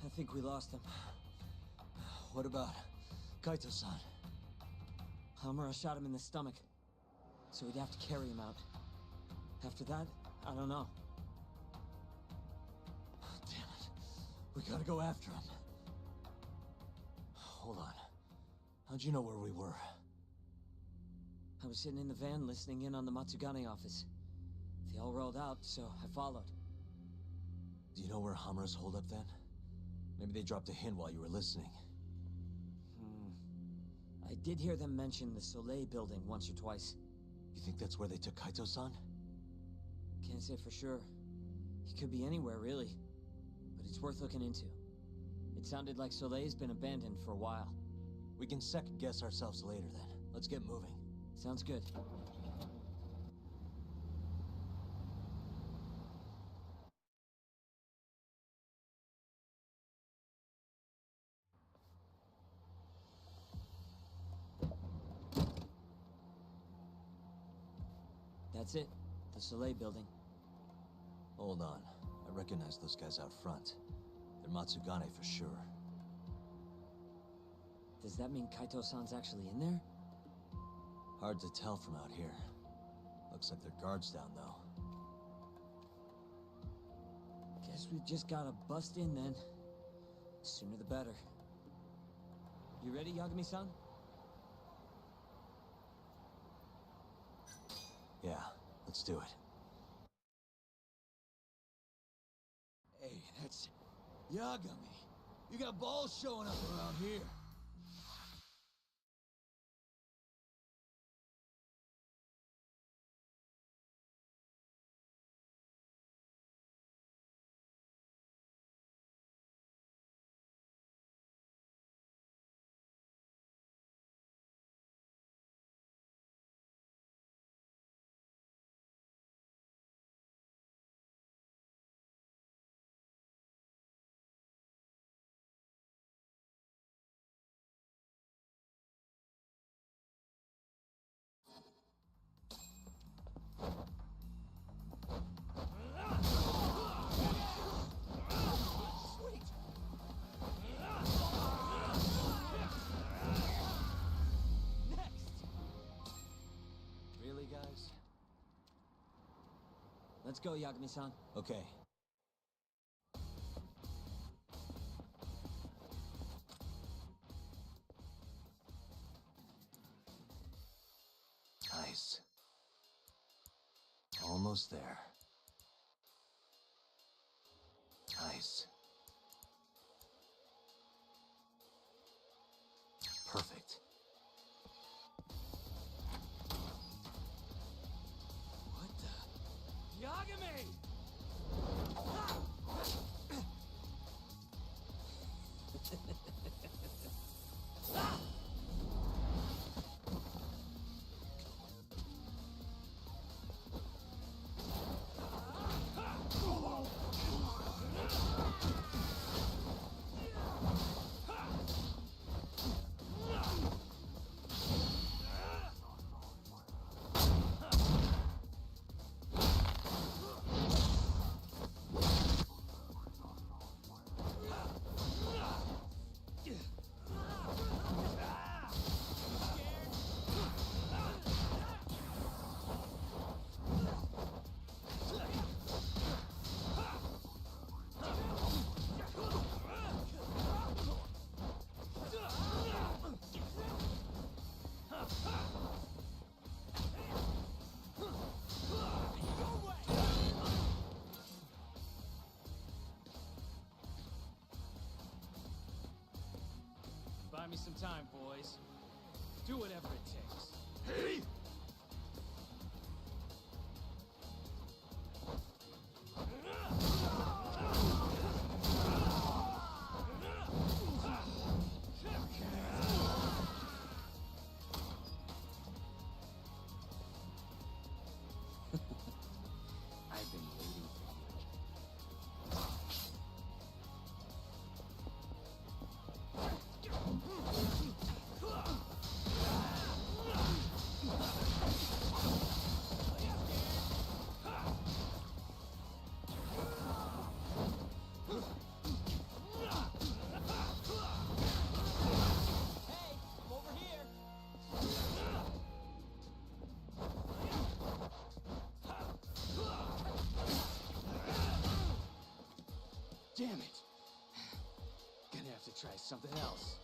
I think we lost him. What about Kaito-san? Hamura shot him in the stomach, so we'd have to carry him out. After that, I don't know. Damn it. We gotta go after him. Hold on. How'd you know where we were? I was sitting in the van listening in on the Matsugane office. They all rolled out, so I followed. Do you know where Hamura's holed up then? Maybe they dropped a hint while you were listening. I did hear them mention the Soleil building once or twice. You think that's where they took Kaito-san? Can't say for sure. He could be anywhere, really. But it's worth looking into. It sounded like Soleil's been abandoned for a while. We can second-guess ourselves later, then. Let's get moving. Sounds good. That's it. The Soleil building. Hold on. I recognize those guys out front. They're Matsugane for sure. Does that mean Kaito-san's actually in there? Hard to tell from out here. Looks like their guard's down, though. Guess we just gotta bust in then. Sooner the better. You ready, Yagami-san? Yeah, let's do it. Hey, that's Yagami. You got balls showing up around here. Let's go, Yagami-san. Okay. Nice. Almost there. Nice. me some time, boys. Do whatever it takes. Hey! I've been waiting for you. Hey, I'm over here. Damn it. Gonna have to try something else.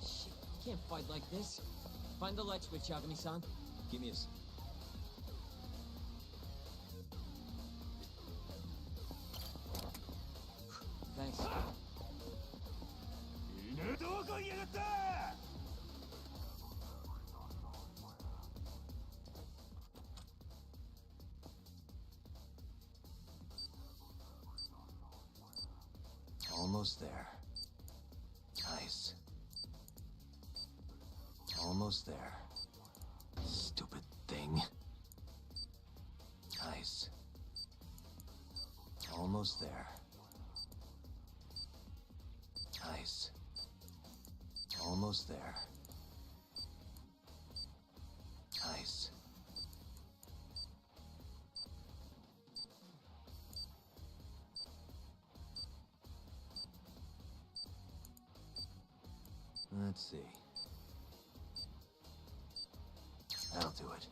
Shit, can't fight like this. Find the light switch, Yagami-san. Give me a... Thanks. Almost there. Nice. Almost there. Stupid thing. Nice. Almost there. Nice. Almost there. Nice. Let's see. That'll do it.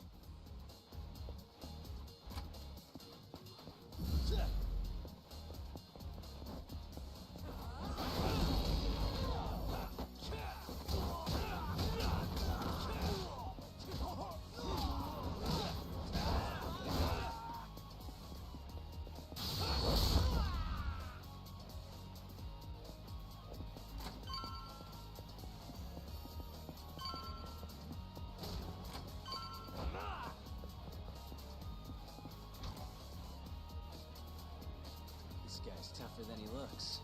This guy's tougher than he looks.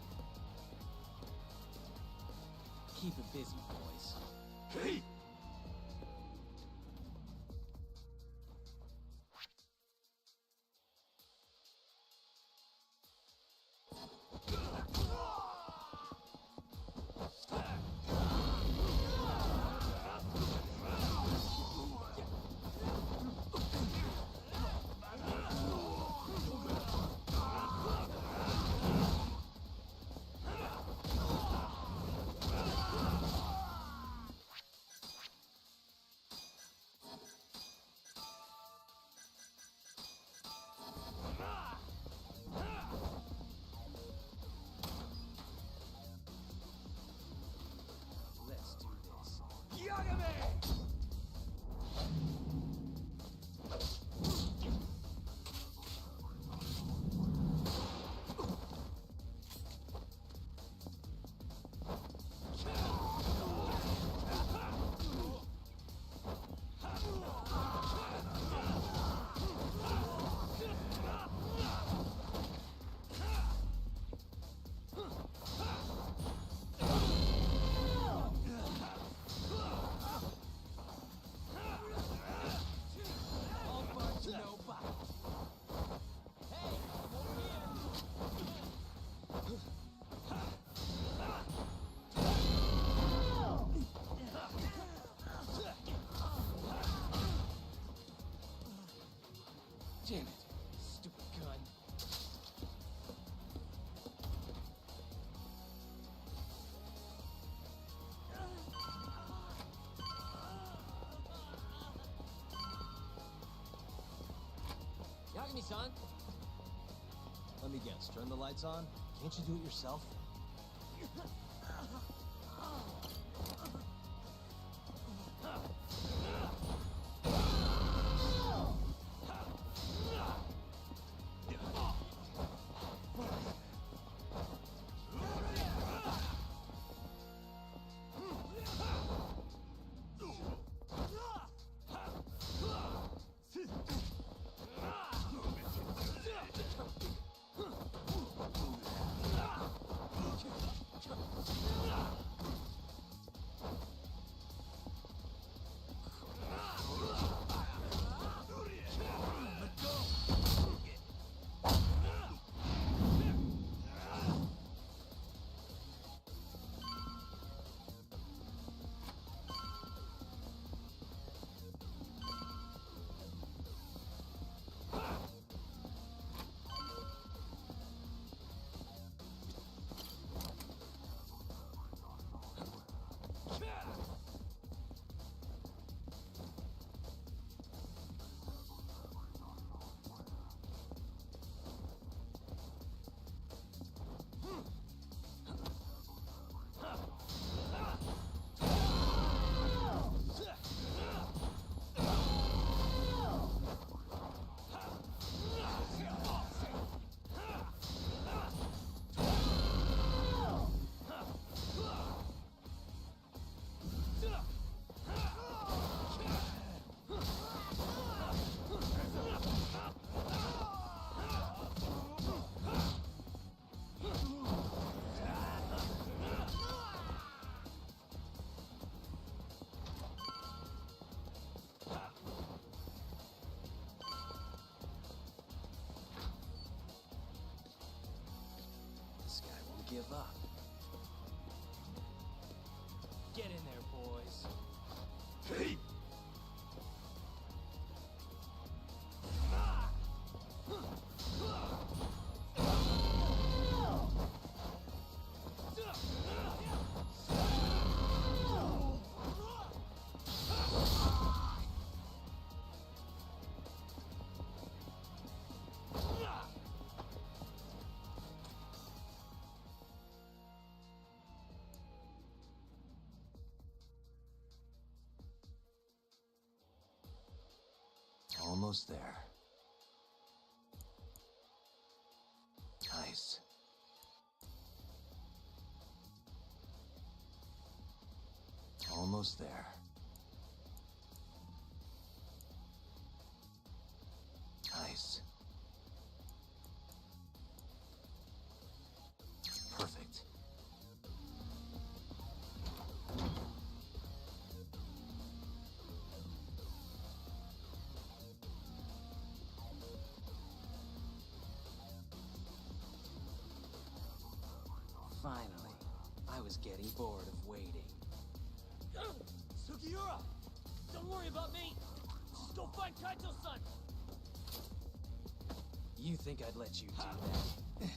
Keep it busy, boys. Hey! Let's do this. Yagami! All barks, no bites. Hey, I'm over here. Damn it, stupid gun. Yagami-san! Let me guess, turn the lights on? Can't you do it yourself? give up. Get in there, boys. Hey! Almost there. Nice. Almost there. Nice. Perfect. Finally. I was getting bored of waiting. Sugiura! Don't worry about me! Just go find Kaito-san! You think I'd let you do that?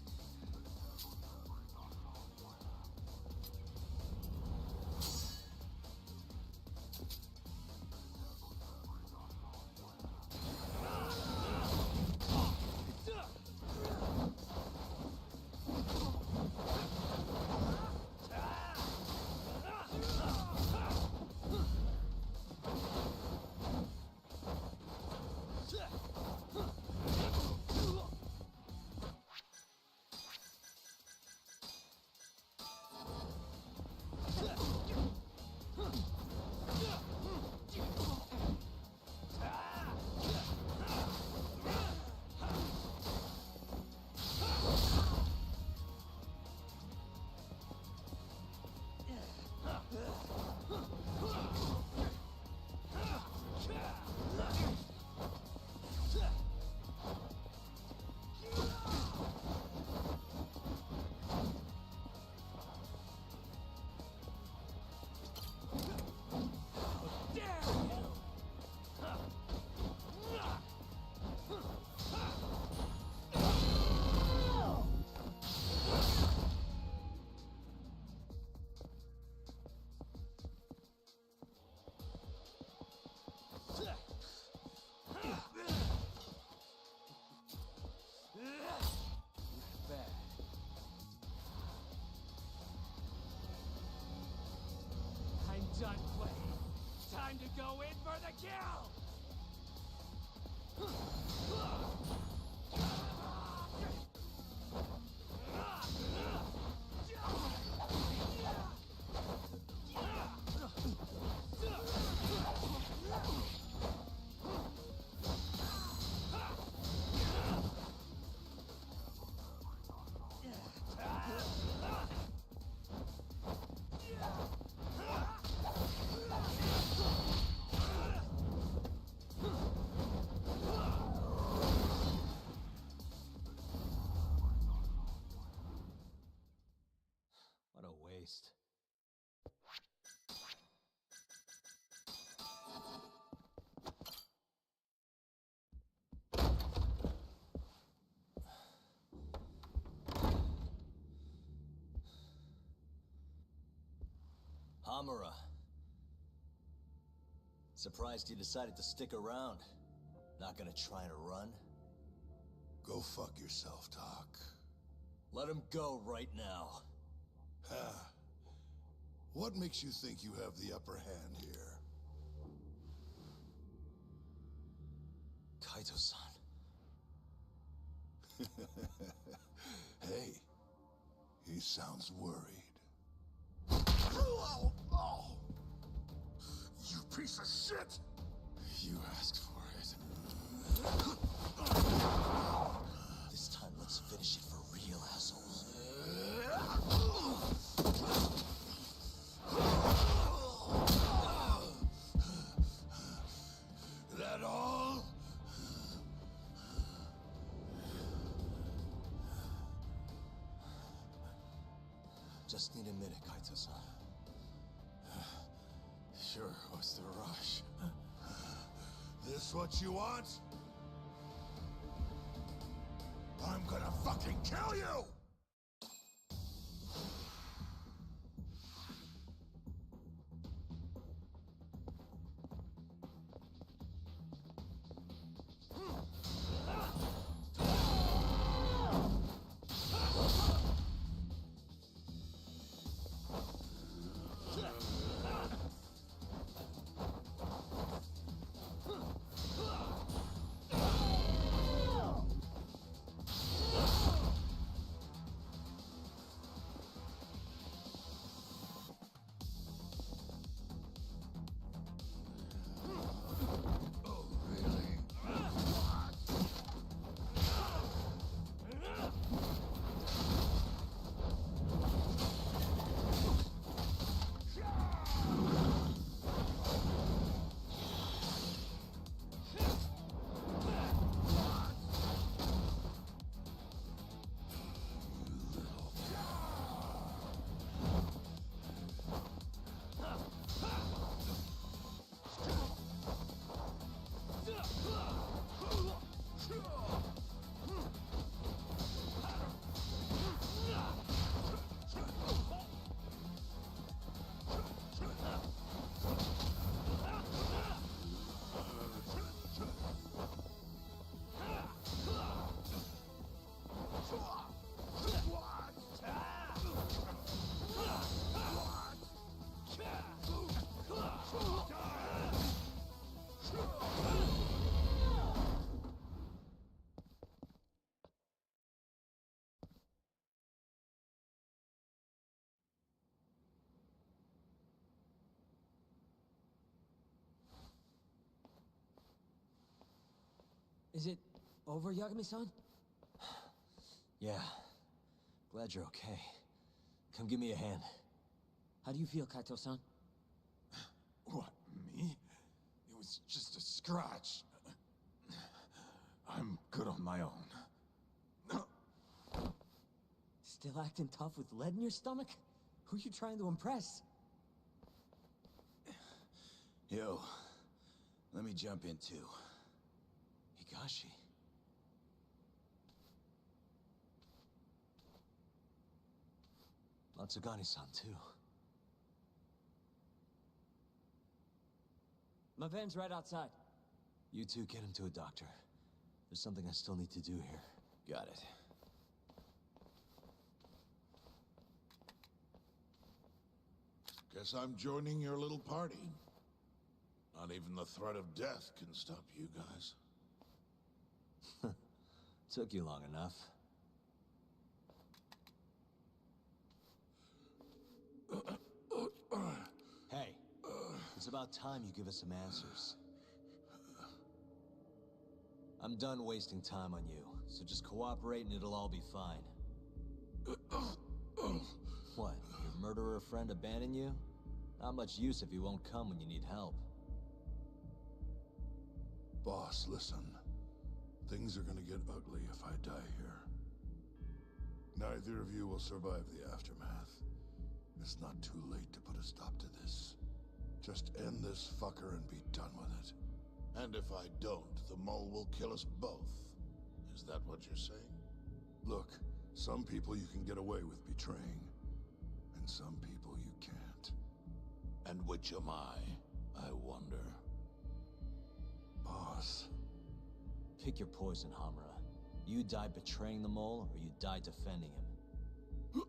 Done playing. Time to go in for the kill! What a waste. Hamura. Surprised you decided to stick around. Not gonna try and run? Go fuck yourself, Doc. Let him go right now. Ha. What makes you think you have the upper hand here? Kaito-san. Hey, he sounds worried. You piece of shit! You asked for it. This time, let's finish it for real, assholes. That all? Just need a minute, Kaito-san. Sure, what's the rush? This what you want? I'm gonna fucking kill you! Is it over, Yagami-san? Yeah. Glad you're okay. Come give me a hand. How do you feel, Kaito-san? What, me? It was just a scratch. I'm good on my own. Still acting tough with lead in your stomach? Who are you trying to impress? Yo, let me jump in too. Higashi. Matsugani-san, too. My van's right outside. You two get him to a doctor. There's something I still need to do here. Got it. Guess I'm joining your little party. Not even the threat of death can stop you guys. Took you long enough. Hey, it's about time you give us some answers. I'm done wasting time on you, so just cooperate and it'll all be fine. What, your murderer friend abandon you? Not much use if he won't come when you need help. Boss, listen. Things are gonna get ugly if I die here. Neither of you will survive the aftermath. It's not too late to put a stop to this. Just end this fucker and be done with it. And if I don't, the mole will kill us both. Is that what you're saying? Look, some people you can get away with betraying, and some people you can't. And which am I wonder? Boss. Pick your poison, Hamura. You die betraying the mole, or you die defending him.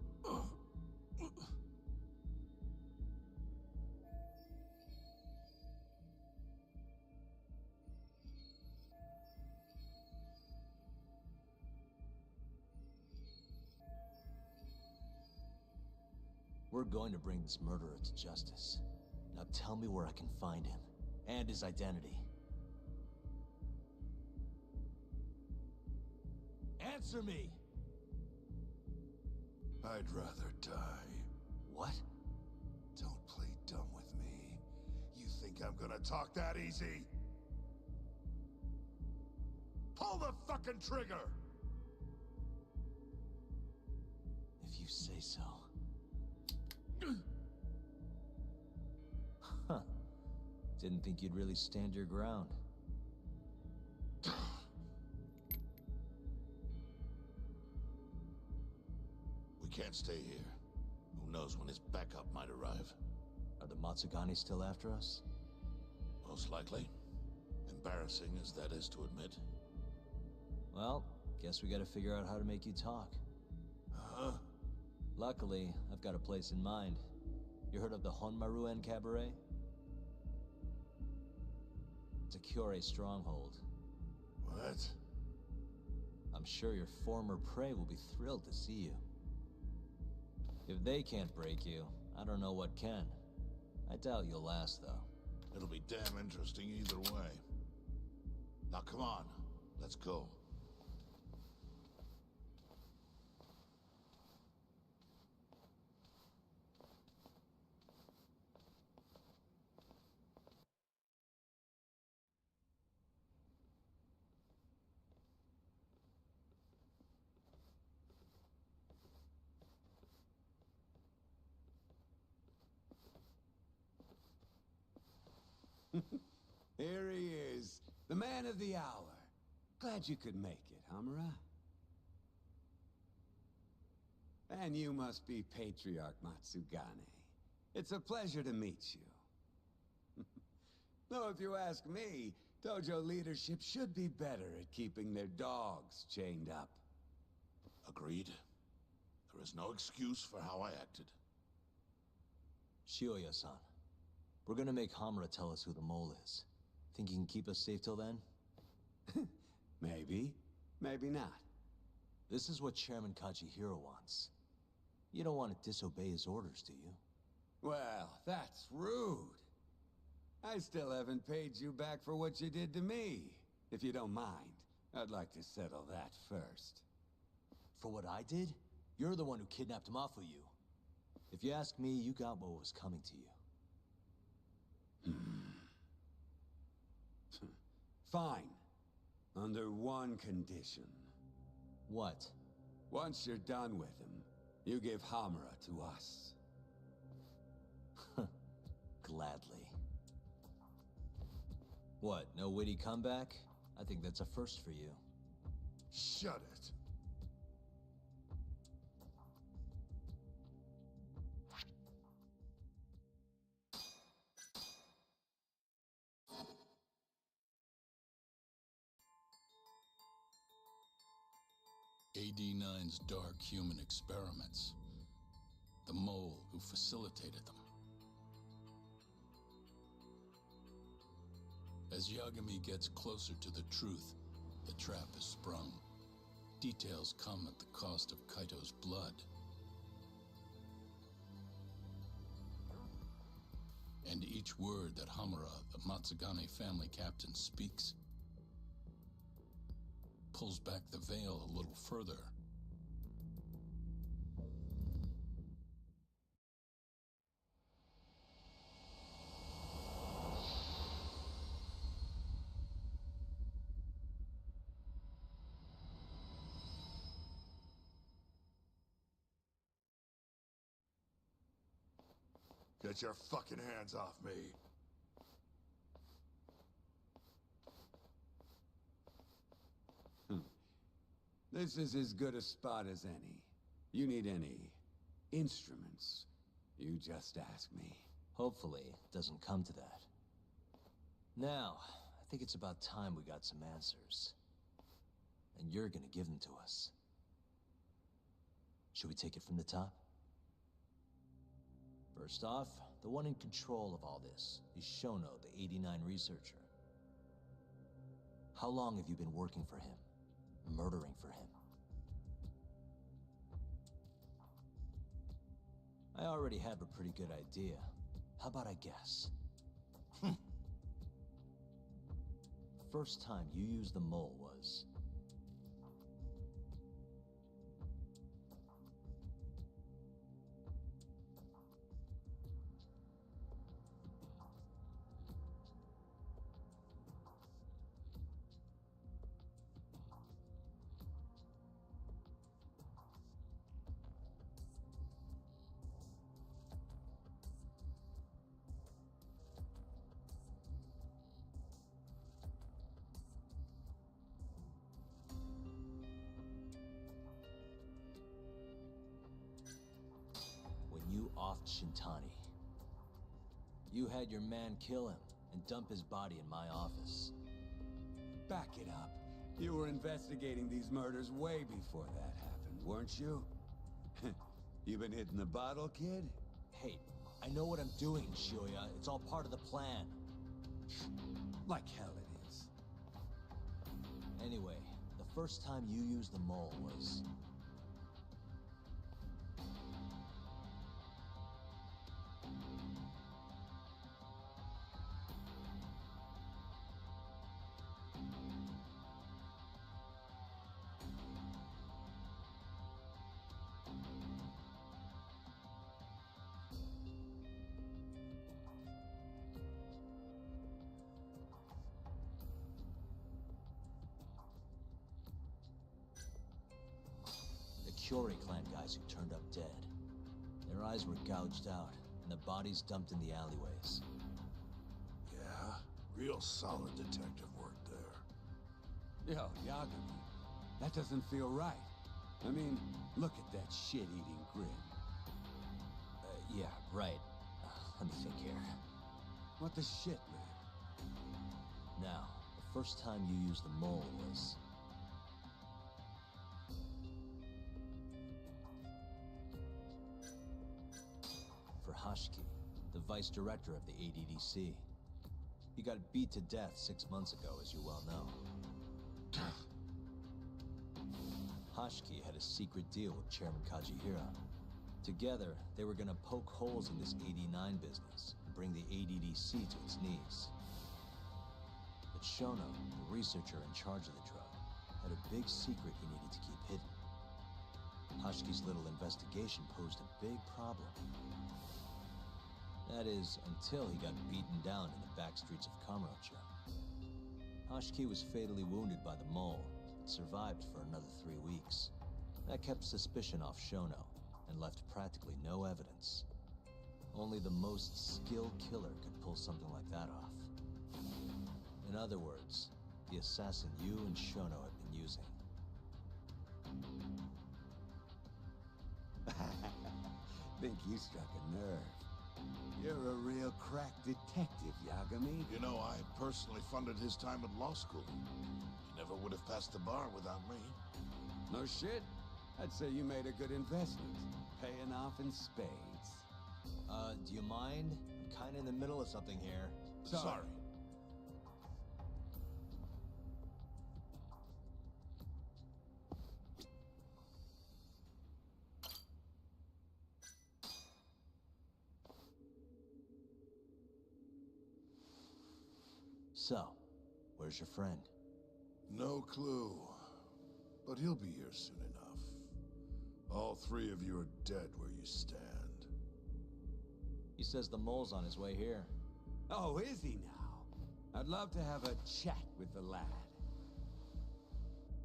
We're going to bring this murderer to justice. Now tell me where I can find him, and his identity. Answer me! I'd rather die. What? Don't play dumb with me. You think I'm gonna talk that easy? Pull the fucking trigger! If you say so. Huh. Didn't think you'd really stand your ground. We can't stay here. Who knows when his backup might arrive? Are the Matsugani still after us? Most likely. Embarrassing as that is to admit. Well, guess we gotta figure out how to make you talk. Huh? Luckily, I've got a place in mind. You heard of the Honmaruen Cabaret? It's a Kyorei stronghold. What? I'm sure your former prey will be thrilled to see you. If they can't break you, I don't know what can. I doubt you'll last, though. It'll be damn interesting either way. Now come on, let's go. Here he is, the man of the hour. Glad you could make it, Hamura. And you must be Patriarch Matsugane. It's a pleasure to meet you. Though if you ask me, Dojo leadership should be better at keeping their dogs chained up. Agreed. There is no excuse for how I acted. Shioya-san, we're gonna make Hamura tell us who the mole is. Think he can keep us safe till then? Maybe. Maybe not. This is what Chairman Kajihiro wants. You don't want to disobey his orders, do you? Well, that's rude. I still haven't paid you back for what you did to me. If you don't mind, I'd like to settle that first. For what I did? You're the one who kidnapped Mafuyu. If you ask me, you got what was coming to you. Fine. Under one condition. What? Once you're done with him, you give Hamura to us. Gladly. What, no witty comeback? I think that's a first for you. Shut it. AD-9's dark human experiments. The mole who facilitated them. As Yagami gets closer to the truth, the trap is sprung. Details come at the cost of Kaito's blood. And each word that Hamura, the Matsugane family captain, speaks pulls back the veil a little further. Get your fucking hands off me. This is as good a spot as any. You need any instruments, you just ask me. Hopefully, it doesn't come to that. Now, I think it's about time we got some answers. And you're gonna give them to us. Should we take it from the top? First off, the one in control of all this is Shono, the 89 researcher. How long have you been working for him? Murdering for him? I already have a pretty good idea. How about I guess? First time you used the mole was... soft Shintani. You had your man kill him and dump his body in my office. Back it up. You were investigating these murders way before that happened, weren't you? You been hitting the bottle, kid? Hey, I know what I'm doing, Shioya. It's all part of the plan. Like hell it is. Anyway, the first time you used the mole was... Curie clan guys who turned up dead. Their eyes were gouged out, and the bodies dumped in the alleyways. Yeah, real solid detective work there. Yo, Yagami, that doesn't feel right. I mean, look at that shit-eating grin. Yeah, right. Let me think here. What the shit, man? Now, the first time you used the mole was... for Hashki, the vice director of the ADDC. He got beat to death 6 months ago, as you well know. Hashki had a secret deal with Chairman Kajihira. Together, they were gonna poke holes in this 89 business and bring the ADDC to its knees. But Shono, the researcher in charge of the drug, had a big secret he needed to keep hidden. Hashki's little investigation posed a big problem. That is, until he got beaten down in the back streets of Kamurocho. Hashki was fatally wounded by the mole, but survived for another 3 weeks. That kept suspicion off Shono, and left practically no evidence. Only the most skilled killer could pull something like that off. In other words, the assassin you and Shono have been using. Think you struck a nerve. You're a real crack detective, Yagami. You know, I personally funded his time at law school. He never would have passed the bar without me. No shit. I'd say you made a good investment. Paying off in spades. Do you mind? I'm kinda in the middle of something here. Sorry. So, where's your friend? No clue. But he'll be here soon enough. All 3 of you are dead where you stand. He says the mole's on his way here. Oh, is he now? I'd love to have a chat with the lad.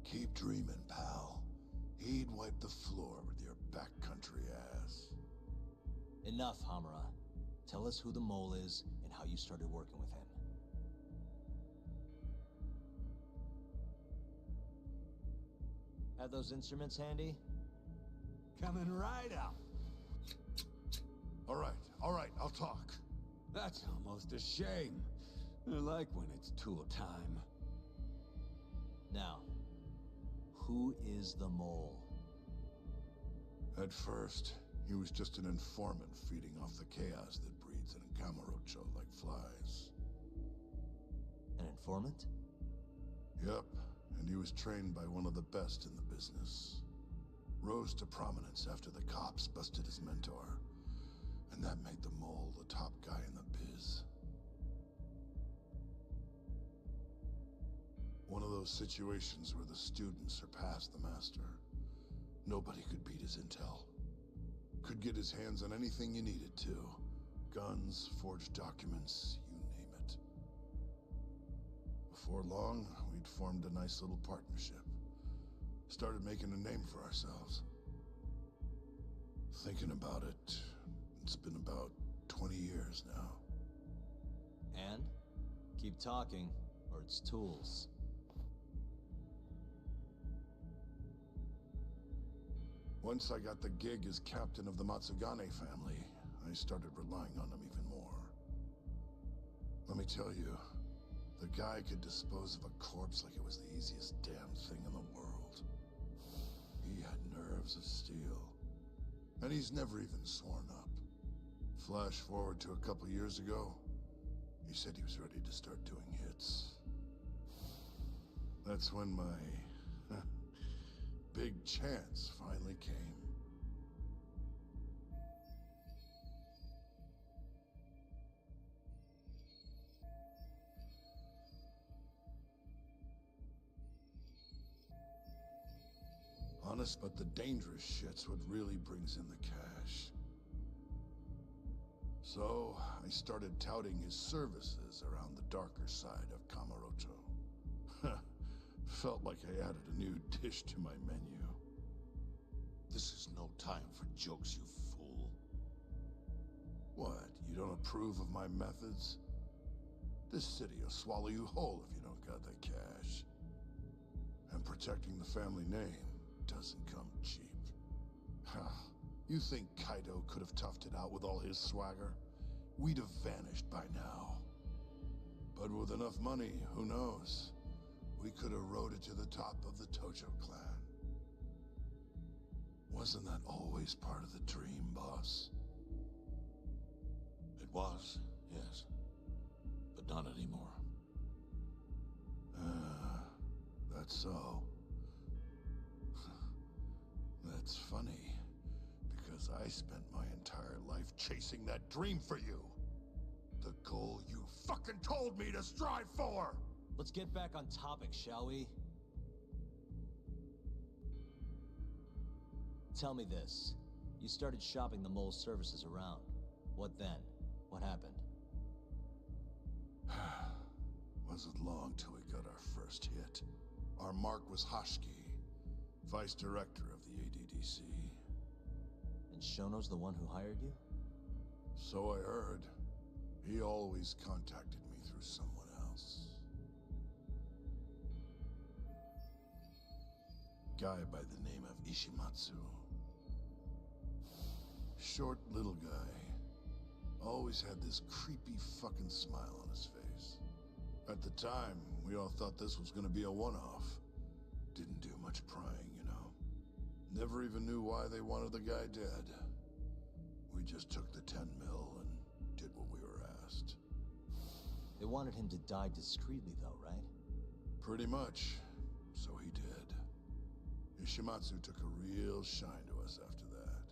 Keep dreaming, pal. He'd wipe the floor with your backcountry ass. Enough, Hamura. Tell us who the mole is and how you started working with him. Have those instruments handy? Coming right up. All right, I'll talk. That's almost a shame. I like when it's tool time. Now, who is the mole? At first, he was just an informant feeding off the chaos that breeds in Kamurocho like flies. An informant? Yep, and he was trained by one of the best in the business. Rose to prominence after the cops busted his mentor. And that made the mole the top guy in the biz. One of those situations where the student surpassed the master. Nobody could beat his intel. Could get his hands on anything you needed to. Guns, forged documents, you name it. Before long, we'd formed a nice little partnership. Started making a name for ourselves. Thinking about it, it's been about 20 years now. And? Keep talking, or it's tools. Once I got the gig as captain of the Matsugane family, I I started relying on him even more. Let me tell you, the guy could dispose of a corpse like it was the easiest damn thing in the world. He had nerves of steel. And he's never even sworn up. Flash forward to a couple years ago, he said he was ready to start doing hits. That's when my big chance finally came. Honest, but the dangerous shit's what really brings in the cash. So, I started touting his services around the darker side of Kamurocho. Felt like I added a new dish to my menu. This is no time for jokes, you fool. What, you don't approve of my methods? This city will swallow you whole if you don't got the cash. And protecting the family name doesn't come cheap. You think Kaido could have toughed it out with all his swagger? We'd have vanished by now. But with enough money, who knows? We could have rode it to the top of the Tojo clan. Wasn't that always part of the dream, boss? It was, yes. But not anymore. That's so. That's funny, because I spent my entire life chasing that dream for you. The goal you fucking told me to strive for! Let's get back on topic, shall we? Tell me this. You started shopping the mole's services around. What then? What happened? Wasn't long till we got our first hit. Our mark was Hashki, vice director of the ADDC. And Shono's the one who hired you? So I heard. He always contacted me through someone else. Guy by the name of Ishimatsu. Short little guy. Always had this creepy fucking smile on his face. At the time, we all thought this was gonna be a one-off. Didn't do much prying, you know. Never even knew why they wanted the guy dead. We just took the 10 mil and did what we were asked. They wanted him to die discreetly though, right? Pretty much. So he did. Ishimatsu took a real shine to us after that.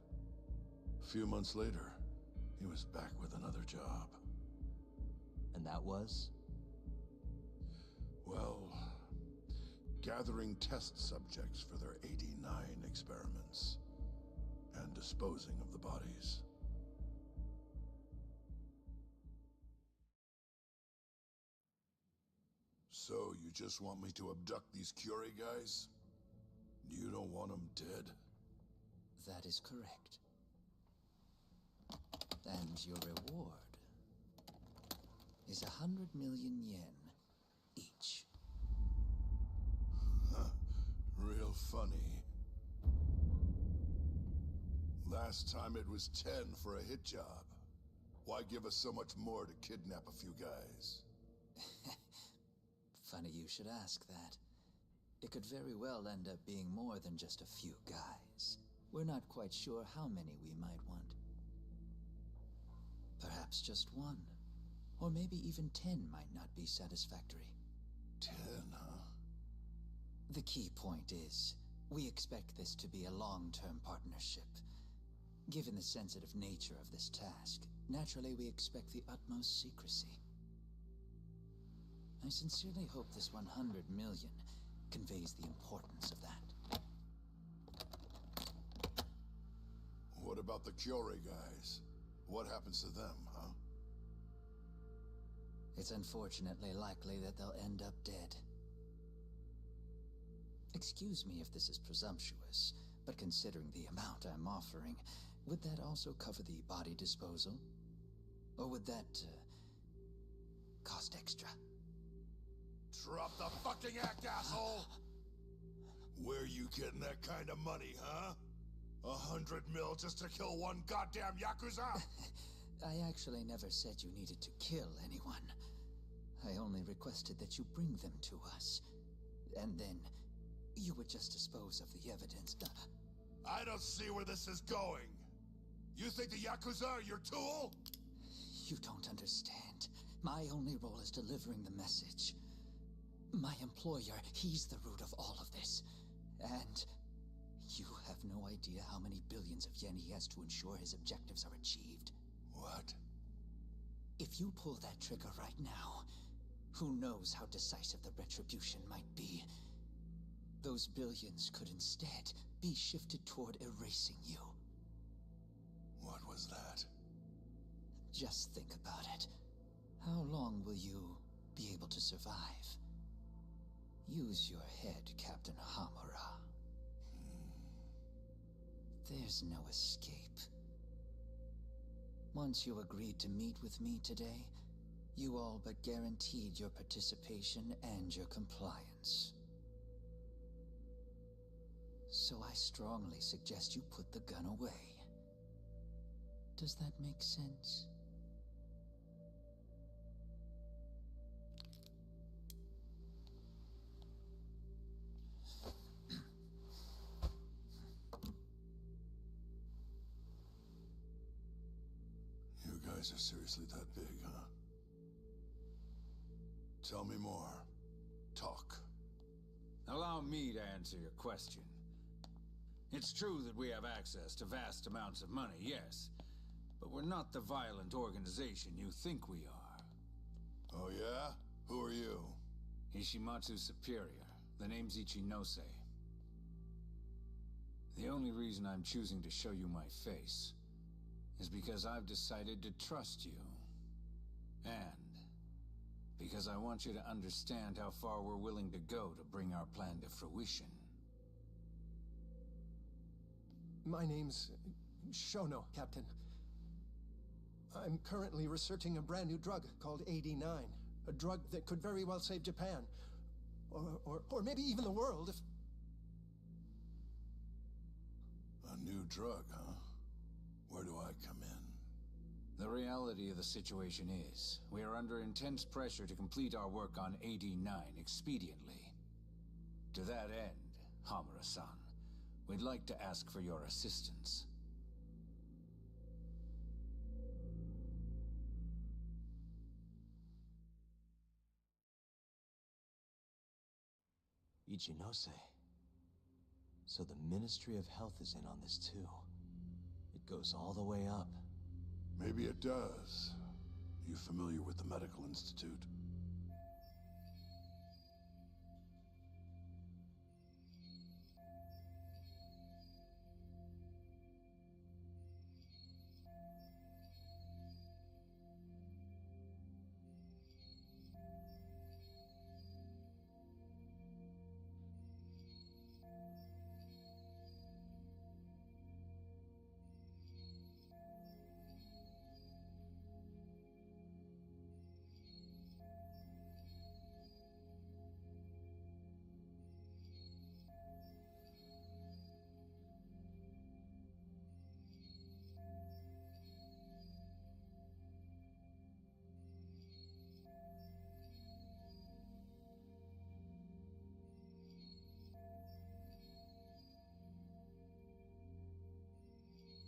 A few months later, he was back with another job. And that was? Well, gathering test subjects for their 89 experiments. And disposing of the bodies. So, you just want me to abduct these Curie guys? You don't want them dead? That is correct. And your reward is 100 million yen each. Real funny. Last time it was 10 for a hit job. Why give us so much more to kidnap a few guys? Funny you should ask that. It could very well end up being more than just a few guys. We're not quite sure how many we might want. Perhaps just one. Or maybe even 10 might not be satisfactory. 10, huh? The key point is, we expect this to be a long-term partnership. Given the sensitive nature of this task, naturally we expect the utmost secrecy. I sincerely hope this 100 million conveys the importance of that. What about the Curie guys? What happens to them, huh? It's unfortunately likely that they'll end up dead. Excuse me if this is presumptuous, but considering the amount I'm offering, would that also cover the body disposal? Or would that, cost extra? Drop the fucking act, asshole! Where you getting that kind of money, huh? 100 mil just to kill one goddamn Yakuza? I actually never said you needed to kill anyone. I only requested that you bring them to us. And then, you would just dispose of the evidence. I don't see where this is going. You think the Yakuza are your tool? You don't understand. My only role is delivering the message. My employer, he's the root of all of this. And you have no idea how many billions of yen he has to ensure his objectives are achieved. What? If you pull that trigger right now, who knows how decisive the retribution might be. Those billions could instead be shifted toward erasing you. What was that? Just think about it. How long will you be able to survive? Use your head, Captain Hamura. There's no escape. Once you agreed to meet with me today, you all but guaranteed your participation and your compliance. So I strongly suggest you put the gun away. Does that make sense? You guys are seriously that big, huh? Tell me more. Talk. Allow me to answer your question. It's true that we have access to vast amounts of money, yes. But we're not the violent organization you think we are. Oh yeah? Who are you? Ishimatsu's superior. The name's Ichinose. The only reason I'm choosing to show you my face is because I've decided to trust you. And because I want you to understand how far we're willing to go to bring our plan to fruition. My name's Shono, Captain. I'm currently researching a brand new drug called AD9. A drug that could very well save Japan. Or maybe even the world if... A new drug, huh? Where do I come in? The reality of the situation is, we are under intense pressure to complete our work on AD9 expediently. To that end, Hamura-san, we'd like to ask for your assistance. Ichinose. So the Ministry of Health is in on this too. It goes all the way up. Maybe it does. You familiar with the Medical Institute?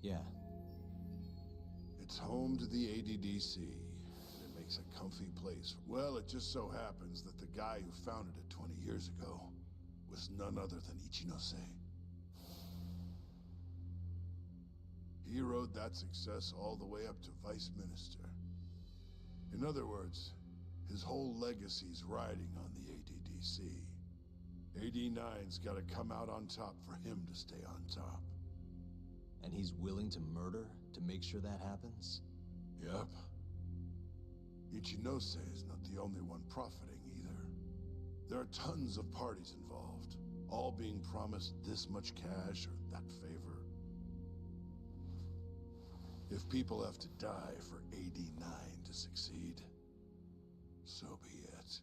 Yeah. It's home to the ADDC, and it makes a comfy place. Well, it just so happens that the guy who founded it 20 years ago was none other than Ichinose. He rode that success all the way up to Vice Minister. In other words, his whole legacy's riding on the ADDC. AD9's gotta come out on top for him to stay on top. And he's willing to murder to make sure that happens? Yep. Ichinose is not the only one profiting either. There are tons of parties involved, all being promised this much cash or that favor. If people have to die for AD9 to succeed, so be it.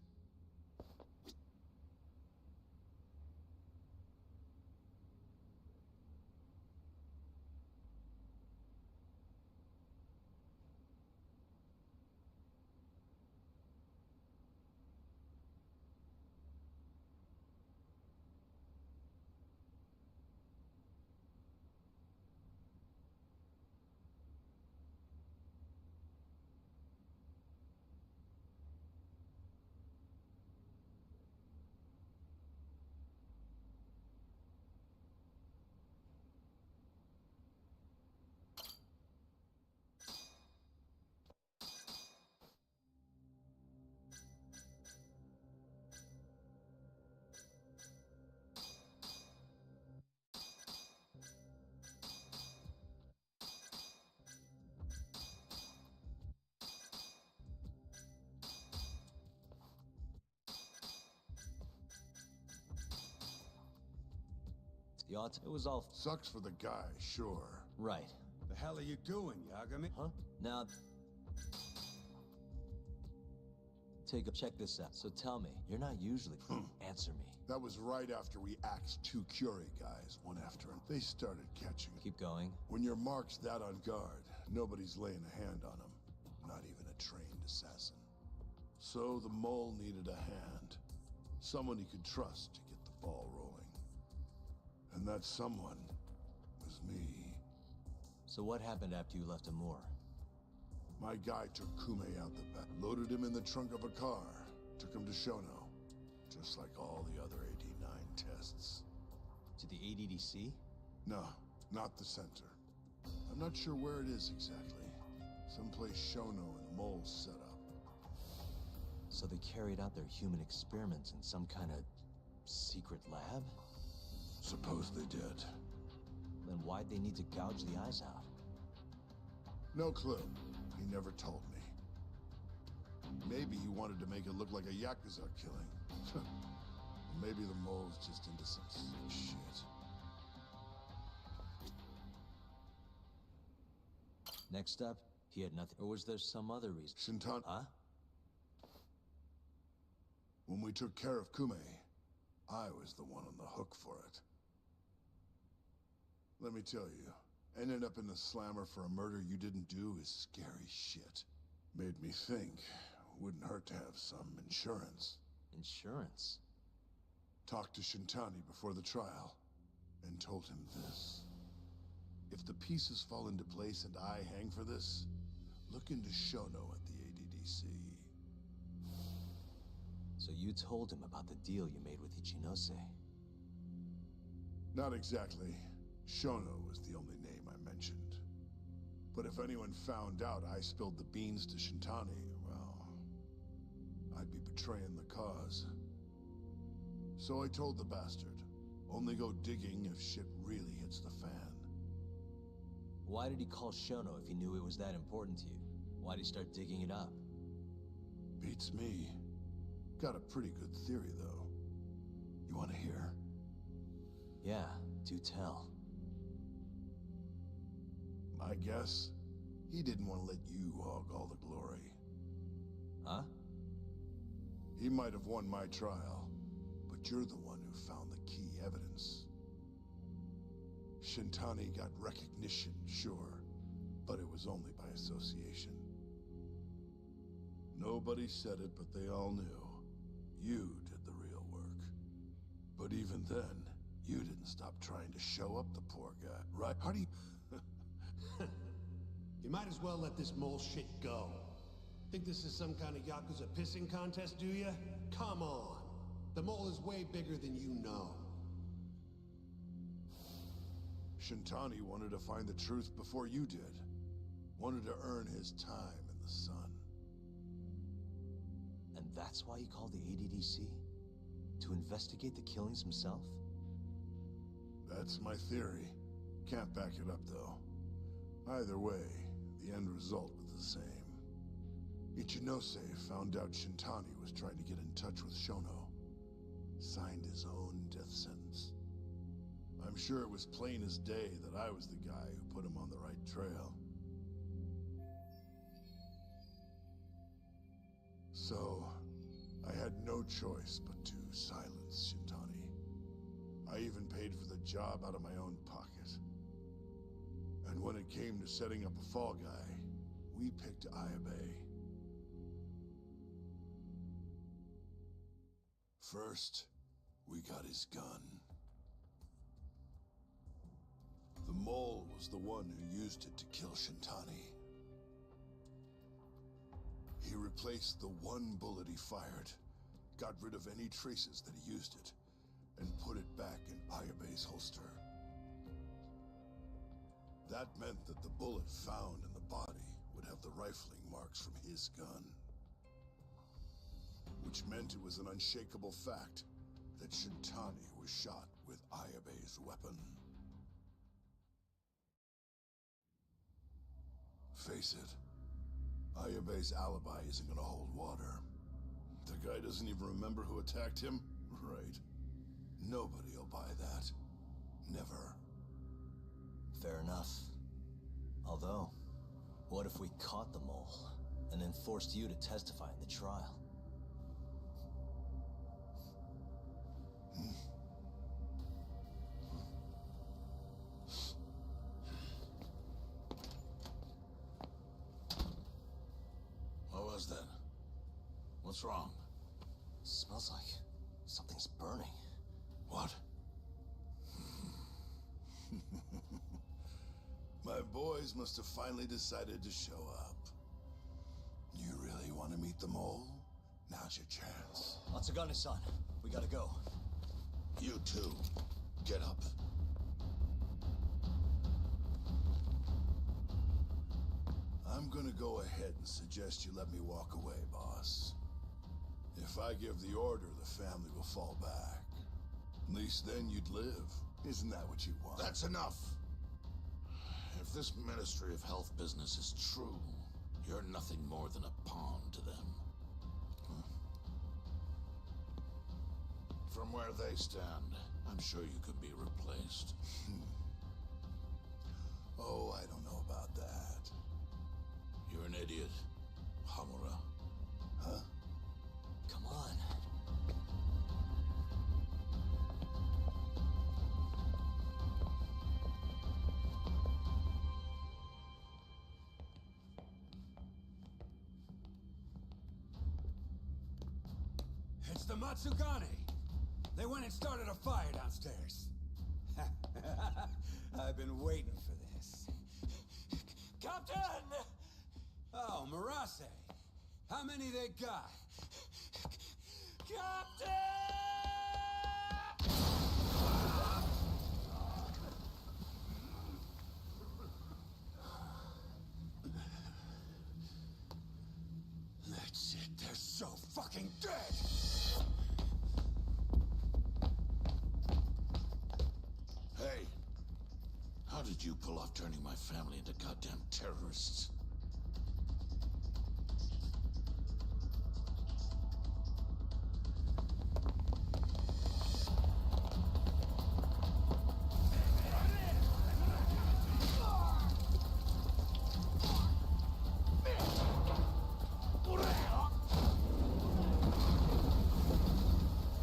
It was all... Sucks for the guy, sure. Right. The hell are you doing, Yagami? Huh? Now... Check this out. So tell me, you're not usually... Answer me. That was right after we axed 2 Curie guys, one after another. They started catching it. Keep going. When your mark's that on guard, nobody's laying a hand on them. Not even a trained assassin. So the mole needed a hand. Someone he could trust to get the ball rolling. And that someone was me. So what happened after you left Amur? My guy took Kume out the back, loaded him in the trunk of a car, took him to Shono. Just like all the other AD-9 tests. To the ADDC? No, not the center. I'm not sure where it is exactly. Someplace Shono and the moles set up. So they carried out their human experiments in some kind of secret lab? Suppose they did. Then why'd they need to gouge the eyes out? No clue. He never told me. Maybe he wanted to make it look like a Yakuza killing. Maybe the mole's just into some sick shit. Next up, he had nothing. Or was there some other reason? Shintan. Huh? When we took care of Kume, I was the one on the hook for it. Let me tell you, ending up in the slammer for a murder you didn't do is scary shit. Made me think, wouldn't hurt to have some insurance. Insurance? Talked to Shintani before the trial, and told him this. If the pieces fall into place and I hang for this, look into Shono at the ADDC. So you told him about the deal you made with Ichinose? Not exactly. Shono was the only name I mentioned. But if anyone found out I spilled the beans to Shintani, well, I'd be betraying the cause. So I told the bastard, only go digging if shit really hits the fan. Why did he call Shono if he knew it was that important to you? Why'd he start digging it up? Beats me. Got a pretty good theory, though. You want to hear? Yeah, do tell. My guess? He didn't want to let you hog all the glory. Huh? He might have won my trial, but you're the one who found the key evidence. Shintani got recognition, sure, but it was only by association. Nobody said it, but they all knew. You did the real work. But even then, you didn't stop trying to show up the poor guy, right? How do you... You might as well let this mole shit go. Think this is some kind of Yakuza pissing contest, do you? Come on. The mole is way bigger than you know. Shintani wanted to find the truth before you did. Wanted to earn his time in the sun. And that's why he called the ADDC? To investigate the killings himself? That's my theory. Can't back it up, though. Either way, the end result was the same. Ichinose found out Shintani was trying to get in touch with Shono. Signed his own death sentence. I'm sure it was plain as day that I was the guy who put him on the right trail. So, I had no choice but to silence Shintani. I even paid for the job out of my own pocket. And when it came to setting up a fall guy, we picked Ayabe. First, we got his gun. The mole was the one who used it to kill Shintani. He replaced the one bullet he fired, got rid of any traces that he used it, and put it back in Ayabe's holster. That meant that the bullet found in the body would have the rifling marks from his gun. Which meant it was an unshakable fact that Shintani was shot with Ayabe's weapon. Face it, Ayabe's alibi isn't gonna hold water. The guy doesn't even remember who attacked him? Right. Nobody'll buy that. Never. Fair enough. Although, what if we caught the mole, and then forced you to testify in the trial? What was that? What's wrong? Smells like something's burning. What? My boys must have finally decided to show up. You really want to meet the mole? Now's your chance. Matsugane-san, we gotta go. You too. Get up. I'm gonna go ahead and suggest you let me walk away, boss. If I give the order, the family will fall back. At least then you'd live. Isn't that what you want? That's enough. If this Ministry of Health business is true, you're nothing more than a pawn to them. From where they stand, I'm sure you could be replaced. Oh, I don't know about that. You're an idiot, Hamura. Huh? Come on. It's the Matsugane! They went and started a fire downstairs. I've been waiting for this. Captain! Oh, Marase. How many they got? Captain! That's it. They're so fucking dead! Hey, how did you pull off turning my family into goddamn terrorists?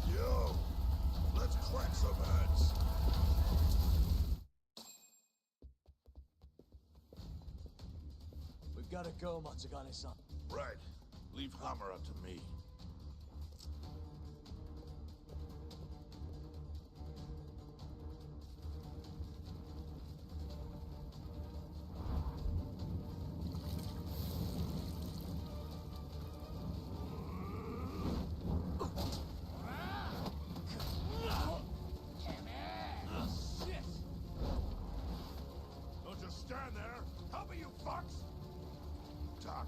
Yo, let's crack some heads. We've gotta go, Matsugane-san. Right. Leave Hamura to me. Don't just stand there. Help me, you fucks! Doc,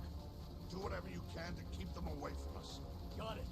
do whatever you can to keep them away from us. Got it.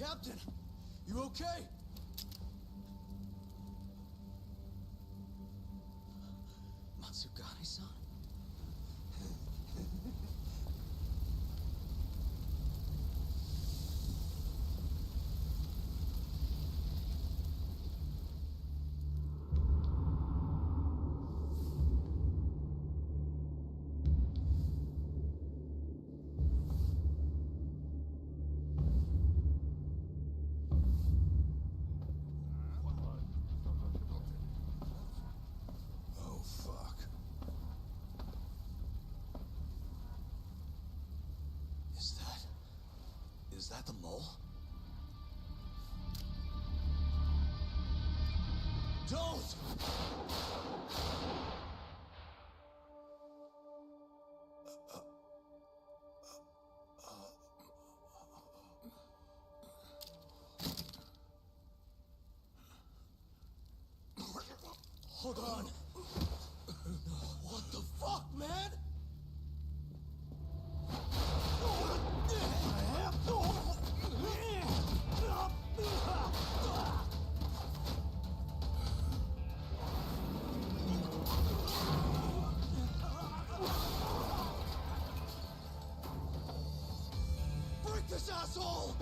Captain, you okay? Matsugane-san? Oh, fuck. Is that the mole? Don't! Hold on. What the fuck, man? Break this asshole!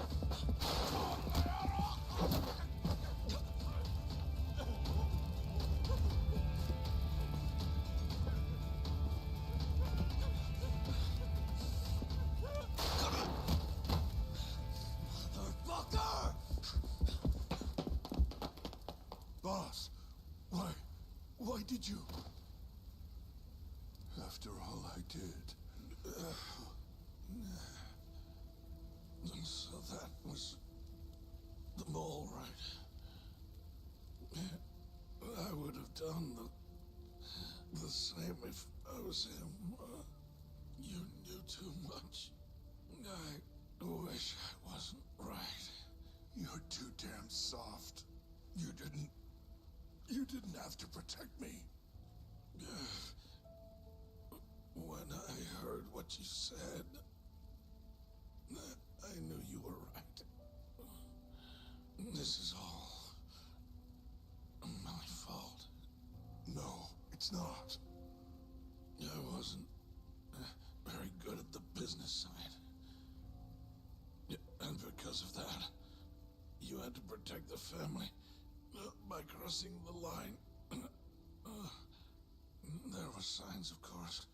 Motherfucker! Boss, why did you? After all I did. So that was the mole, right? I would have done the same if I was him. You knew too much. I wish I wasn't right. You're too damn soft. You didn't have to protect me. When I heard what you said, I knew you were right. This is all my fault. No, it's not. I wasn't very good at the business side. And because of that, you had to protect the family by crossing the line. There were signs, of course.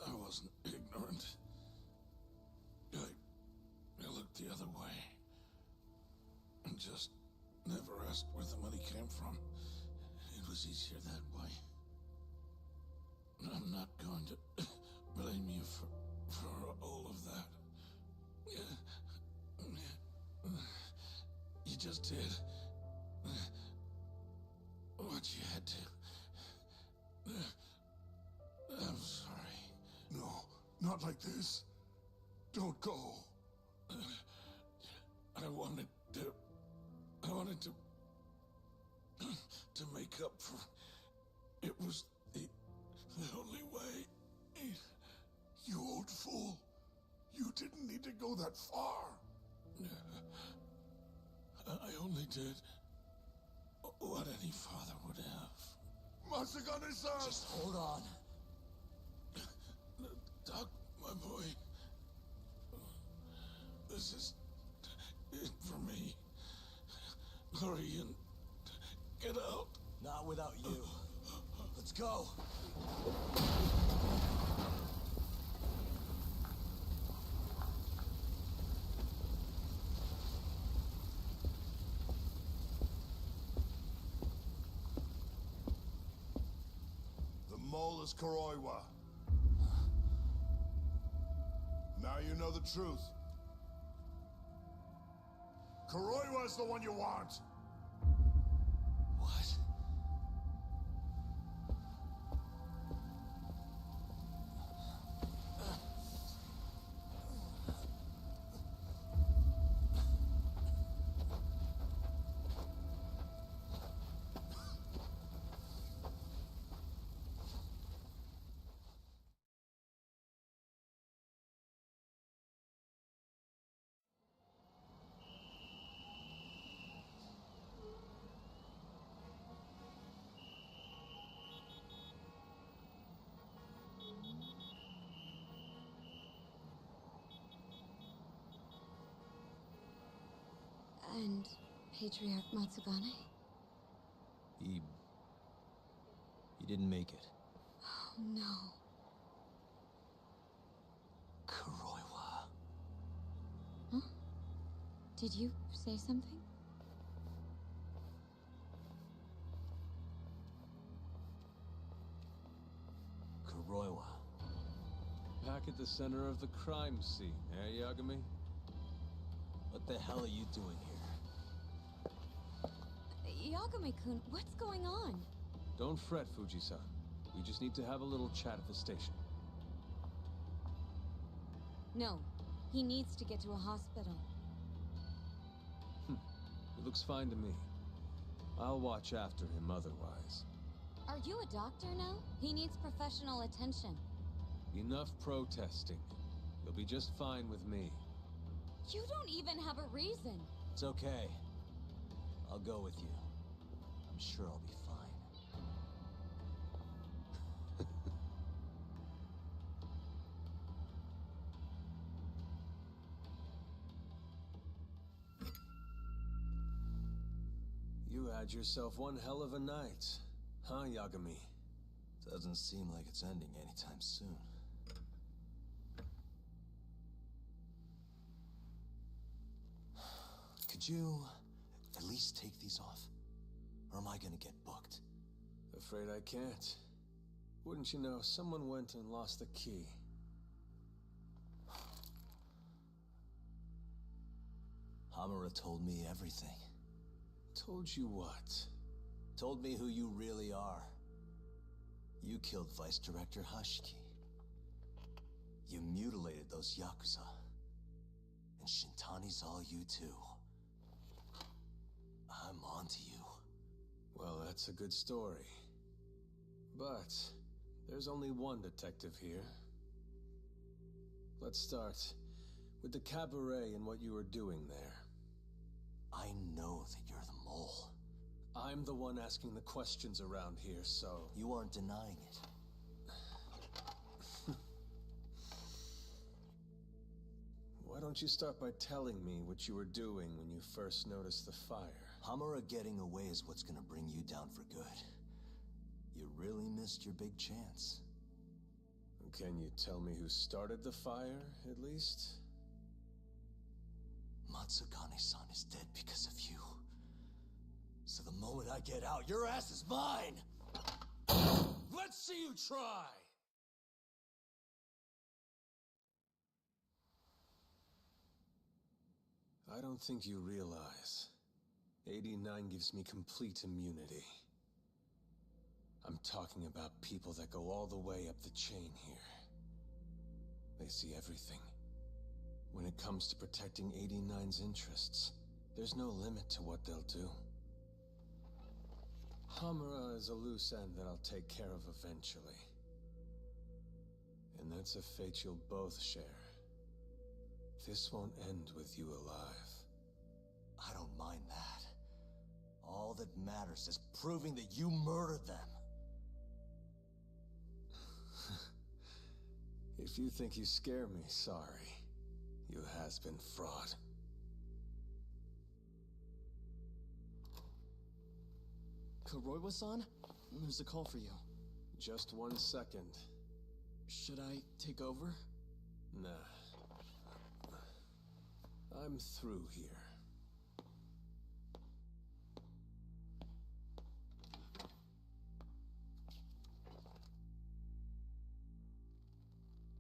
I wasn't ignorant. I looked the other way. And just never asked where the money came from. It was easier that way. I'm not going to blame you for all of that. You just did what you had to. I'm sorry. No, not like this. Don't go. I wanted to make up for. It was the only way. You old fool. You didn't need to go that far. I only did what any father would have. Masagane-san! Just hold on. Doc, my boy. This is it for me. Hurry and get out. Not without you. Let's go. The mole is Kuroiwa. Now you know the truth. Kuroiwa is the one you want. What? And Patriarch Matsugane? He didn't make it. Oh no. Kuroiwa. Huh? Did you say something? Kuroiwa. Back at the center of the crime scene, eh, Yagami? What the hell are you doing here? Yagami-kun, what's going on? Don't fret, Fuji-san. We just need to have a little chat at the station. No, he needs to get to a hospital. It looks fine to me. I'll watch after him otherwise. Are you a doctor now? He needs professional attention. Enough protesting. You'll be just fine with me. You don't even have a reason. It's okay. I'll go with you. I'm sure I'll be fine. You had yourself one hell of a night, huh, Yagami? Doesn't seem like it's ending anytime soon. Could you at least take these off? Or am I gonna get booked? Afraid I can't. Wouldn't you know, someone went and lost the key. Hamura told me everything. Told you what? Told me who you really are. You killed Vice Director Hashiki. You mutilated those Yakuza. And Shintani's all you too. I'm onto you. Well, that's a good story. But there's only one detective here. Let's start with the cabaret and what you were doing there. I know that you're the mole. I'm the one asking the questions around here, so... You aren't denying it. Why don't you start by telling me what you were doing when you first noticed the fire? Hamura getting away is what's gonna bring you down for good. You really missed your big chance. Can you tell me who started the fire, at least? Matsugane-san is dead because of you. So the moment I get out, your ass is mine! Let's see you try! I don't think you realize. 89 gives me complete immunity. I'm talking about people that go all the way up the chain here. They see everything. When it comes to protecting 89's interests, there's no limit to what they'll do. Hamura is a loose end that I'll take care of eventually. And that's a fate you'll both share. This won't end with you alive. I don't mind that. All that matters is proving that you murdered them. If you think you scare me, sorry. You has-been fraud. Kuroiwa-san? There's a call for you. Just 1 second. Should I take over? Nah. I'm through here.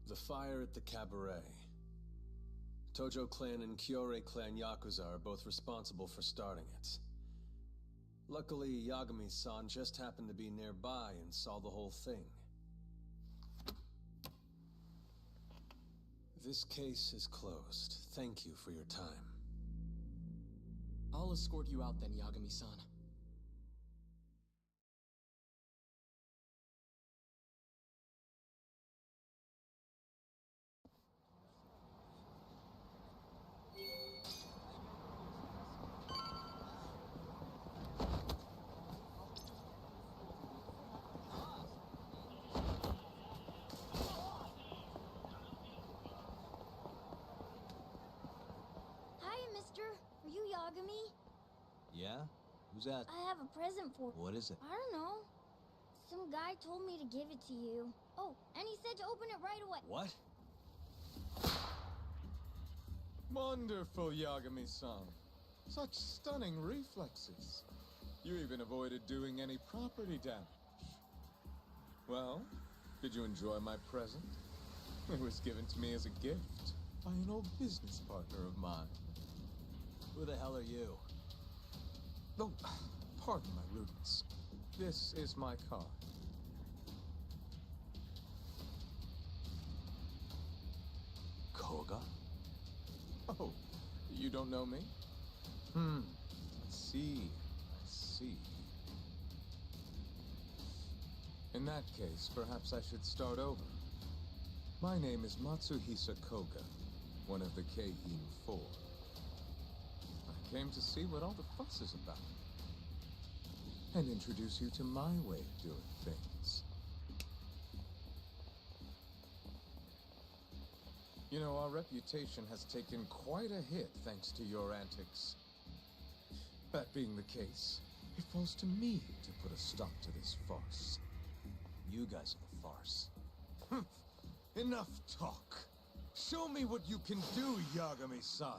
The fire at the cabaret. Tojo clan and Kyorei clan Yakuza are both responsible for starting it. Luckily, Yagami-san just happened to be nearby and saw the whole thing. This case is closed. Thank you for your time. I'll escort you out then, Yagami-san. Hiya, mister. Are you Yagami? Yeah? Who's that? I have a present for... What is it? I don't know. Some guy told me to give it to you. Oh, and he said to open it right away. What? Wonderful, Yagami-san. Such stunning reflexes. You even avoided doing any property damage. Well, did you enjoy my present? It was given to me as a gift by an old business partner of mine. Who the hell are you? Oh, pardon my rudeness. This is my card. Koga? Oh, you don't know me? I see. In that case, perhaps I should start over. My name is Matsuhisa Koga, one of the Gaiden 4. I came to see what all the fuss is about, and introduce you to my way of doing things. You know, our reputation has taken quite a hit thanks to your antics. That being the case, it falls to me to put a stop to this farce. You guys are the farce. Enough talk. Show me what you can do, Yagami-san.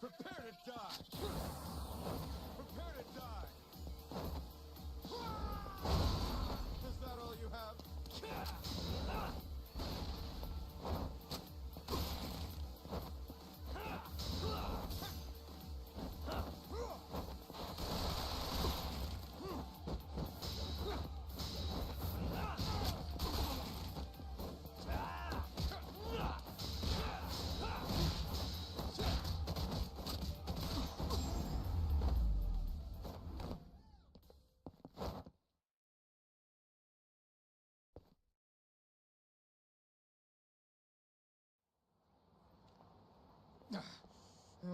Prepare to die! Prepare to die! Is that all you have?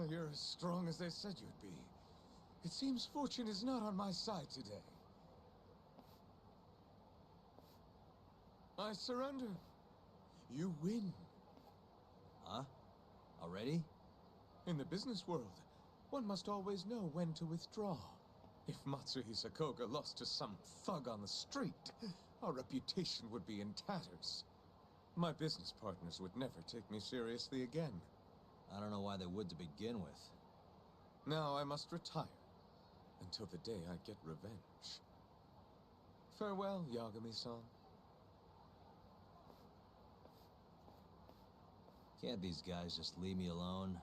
You're as strong as they said you'd be. It seems fortune is not on my side today. I surrender. You win. Huh? Already? In the business world, one must always know when to withdraw. If Matsuhisa Koga lost to some thug on the street, our reputation would be in tatters. My business partners would never take me seriously again. I don't know why they would to begin with. Now I must retire, until the day I get revenge. Farewell, Yagami-san. Can't these guys just leave me alone?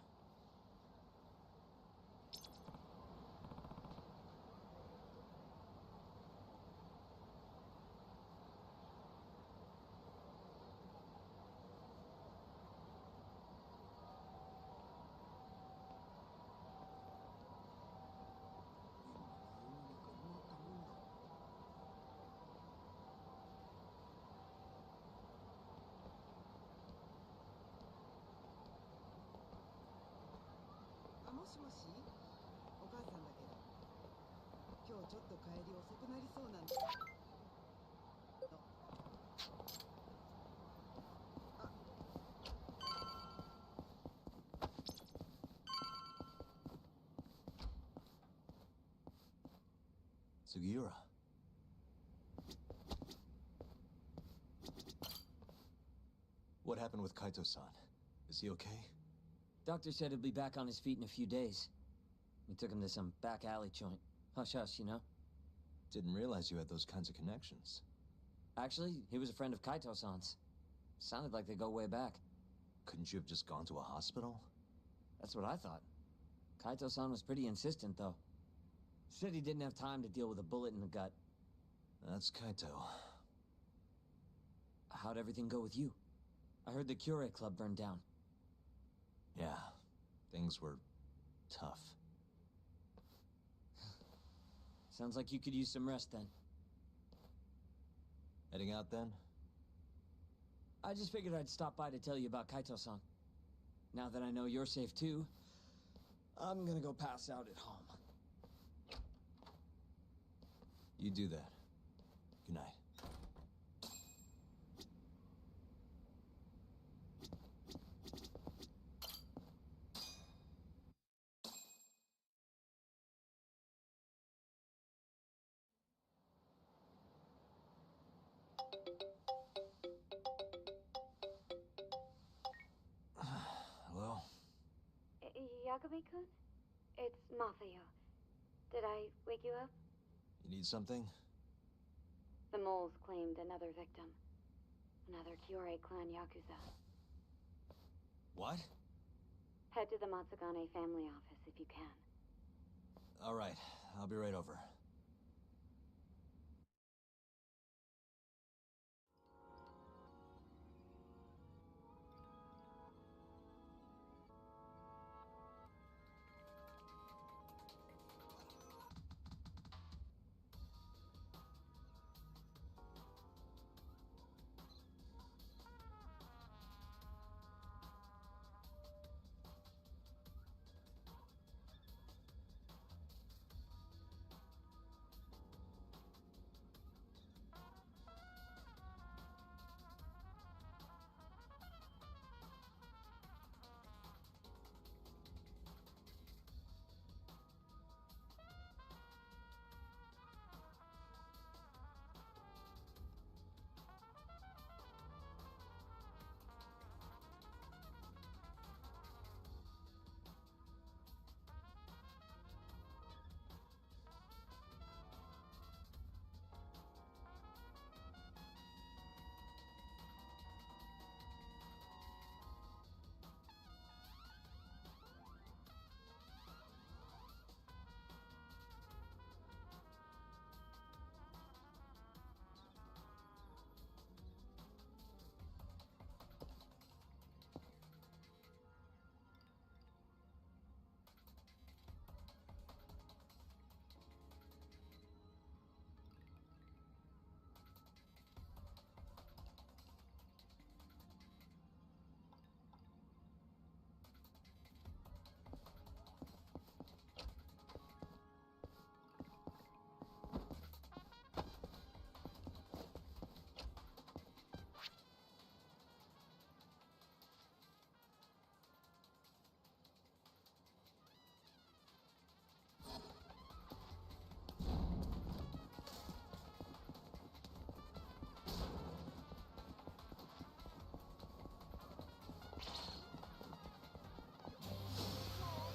Sugiura. What happened with Kaito-san? Is he okay? Doctor said he'll be back on his feet in a few days. We took him to some back alley joint. Hush-hush, you know? Didn't realize you had those kinds of connections. Actually, he was a friend of Kaito-san's. Sounded like they go way back. Couldn't you have just gone to a hospital? That's what I thought. Kaito-san was pretty insistent, though. Said he didn't have time to deal with a bullet in the gut. That's Kaito. How'd everything go with you? I heard the Cure Club burned down. Yeah, things were tough. Sounds like you could use some rest then. Heading out then? I just figured I'd stop by to tell you about Kaito-san. Now that I know you're safe too, I'm gonna go pass out at home. You do that. Good night. Hello? Yagami-kun? It's Masayo. Did I wake you up? You need something? The moles claimed another victim. Another Kyorei clan Yakuza. What? Head to the Matsugane family office if you can. All right, I'll be right over.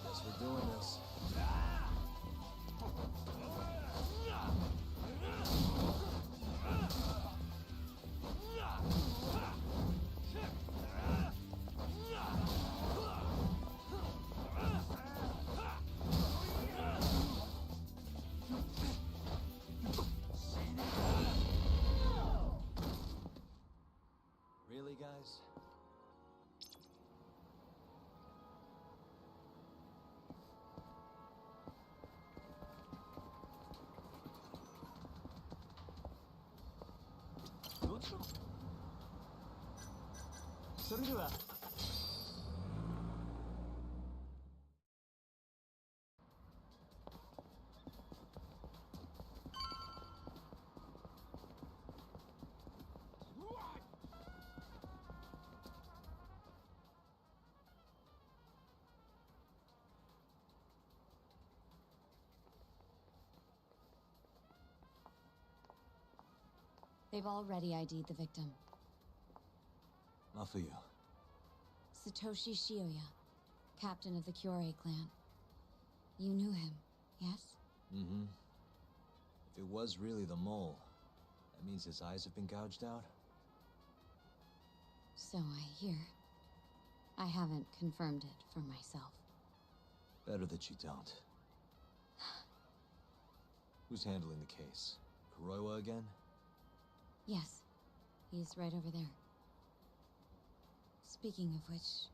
Guess we're doing this. Really, guys? They've already ID'd the victim. Not for you. Satoshi Shioya, captain of the Kyorei clan. You knew him, yes? Mm-hmm. If it was really the mole, that means his eyes have been gouged out? So I hear. I haven't confirmed it for myself. Better that you don't. Who's handling the case? Kuroiwa again? Yes. He's right over there. Speaking of which,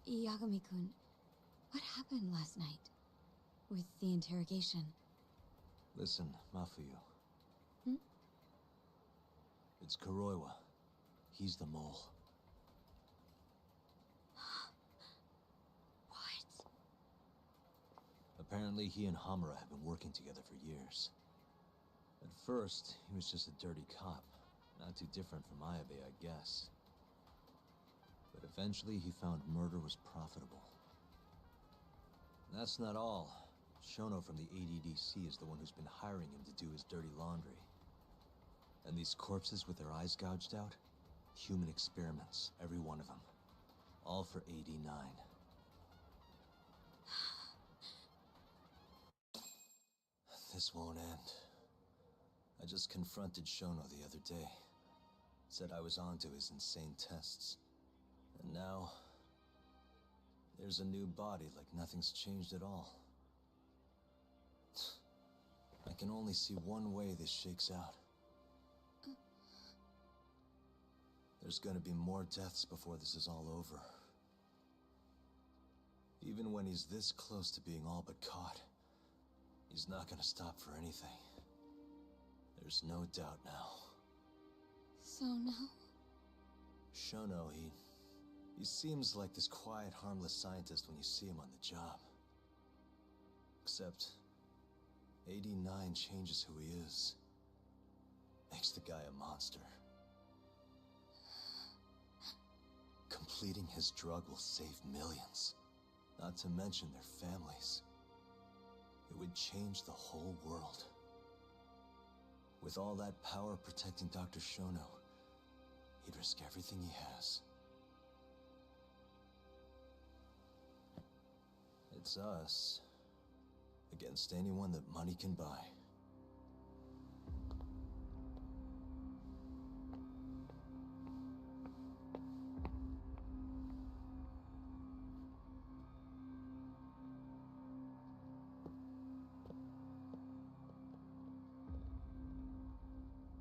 Yagami-kun, what happened last night? With the interrogation? Listen, Mafuyu. Hmm? It's Kuroiwa. He's the mole. What? Apparently he and Hamura have been working together for years. At first, he was just a dirty cop. Not too different from Ayabe, I guess. But eventually he found murder was profitable. And that's not all. Shono from the ADDC is the one who's been hiring him to do his dirty laundry. And these corpses with their eyes gouged out? Human experiments, every one of them. All for AD9. This won't end. I just confronted Shono the other day. Said I was onto his insane tests. And now... there's a new body like nothing's changed at all. I can only see one way this shakes out. There's gonna be more deaths before this is all over. Even when he's this close to being all but caught, he's not gonna stop for anything. There's no doubt now. So now? Shono, he seems like this quiet, harmless scientist when you see him on the job. Except, AD9 changes who he is. Makes the guy a monster. Completing his drug will save millions. Not to mention their families. It would change the whole world. With all that power protecting Dr. Shono, he'd risk everything he has. It's us against anyone that money can buy.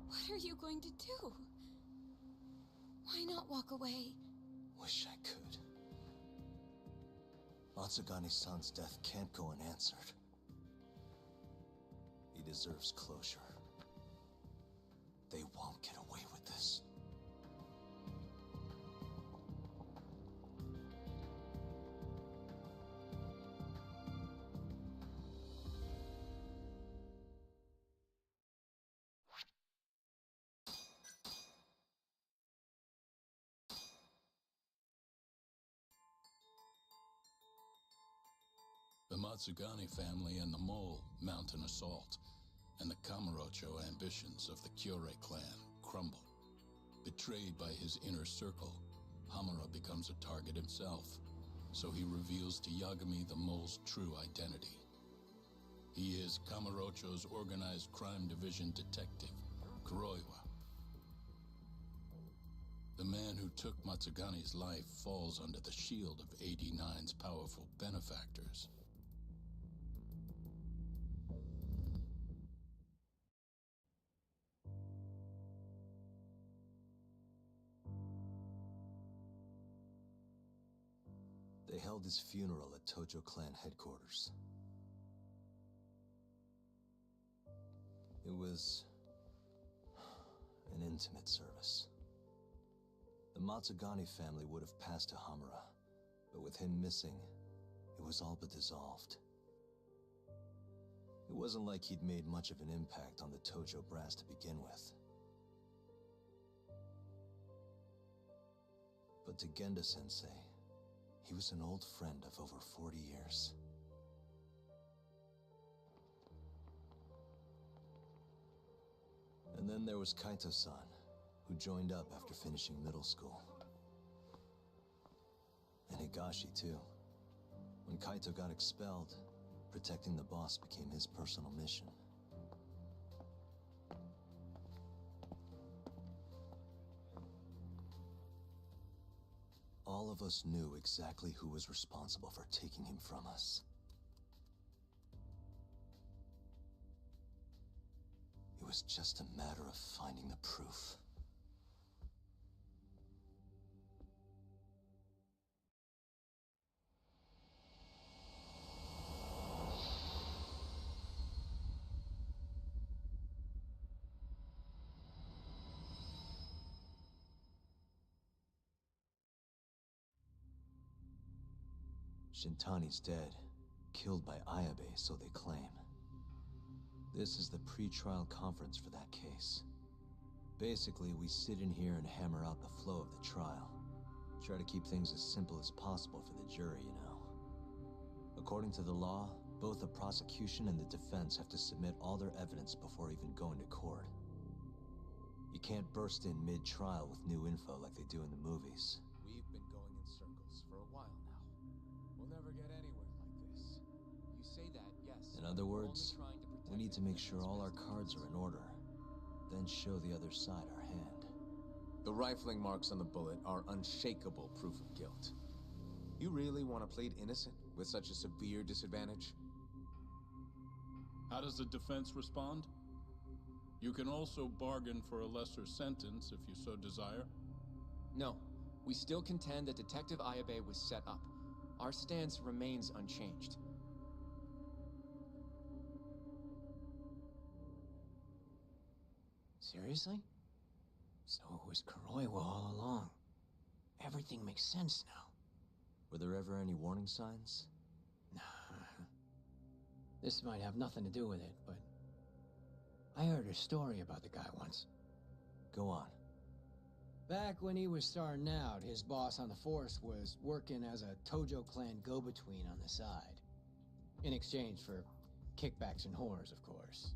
What are you going to do? Why not walk away? Wish I could. Matsugane-san's death can't go unanswered. He deserves closure. They won't get away with this. The Matsugane family and the Mole mount an assault, and the Kamurocho ambitions of the Kyorei clan crumble. Betrayed by his inner circle, Hamura becomes a target himself, so he reveals to Yagami the Mole's true identity. He is Kamurocho's organized crime division detective, Kuroiwa. The man who took Matsugane's life falls under the shield of AD9's powerful benefactors. They held his funeral at Tojo clan headquarters. It was an intimate service. The Matsugane family would have passed to Hamura, but with him missing, it was all but dissolved. It wasn't like he'd made much of an impact on the Tojo brass to begin with. But to Genda-sensei, he was an old friend of over 40 years. And then there was Kaito-san, who joined up after finishing middle school. And Higashi, too. When Kaito got expelled, protecting the boss became his personal mission. All of us knew exactly who was responsible for taking him from us. It was just a matter of finding the proof. Shintani's dead, killed by Ayabe, so they claim. This is the pre-trial conference for that case. Basically, we sit in here and hammer out the flow of the trial. Try to keep things as simple as possible for the jury, you know. According to the law, both the prosecution and the defense have to submit all their evidence before even going to court. You can't burst in mid-trial with new info like they do in the movies. We've been going in circles for a while now. We'll never get anywhere like this. You say that, yes. In other words, we need to make sure all our cards are in order, then show the other side our hand. The rifling marks on the bullet are unshakable proof of guilt. You really want to plead innocent with such a severe disadvantage? How does the defense respond? You can also bargain for a lesser sentence if you so desire. No, we still contend that Detective Ayabe was set up. Our stance remains unchanged. Seriously? So it was Kuroiwa all along. Everything makes sense now. Were there ever any warning signs? Nah. This might have nothing to do with it, but I heard a story about the guy once. Go on. Back when he was starting out, his boss on the force was working as a Tojo clan go-between on the side. In exchange for kickbacks and whores, of course.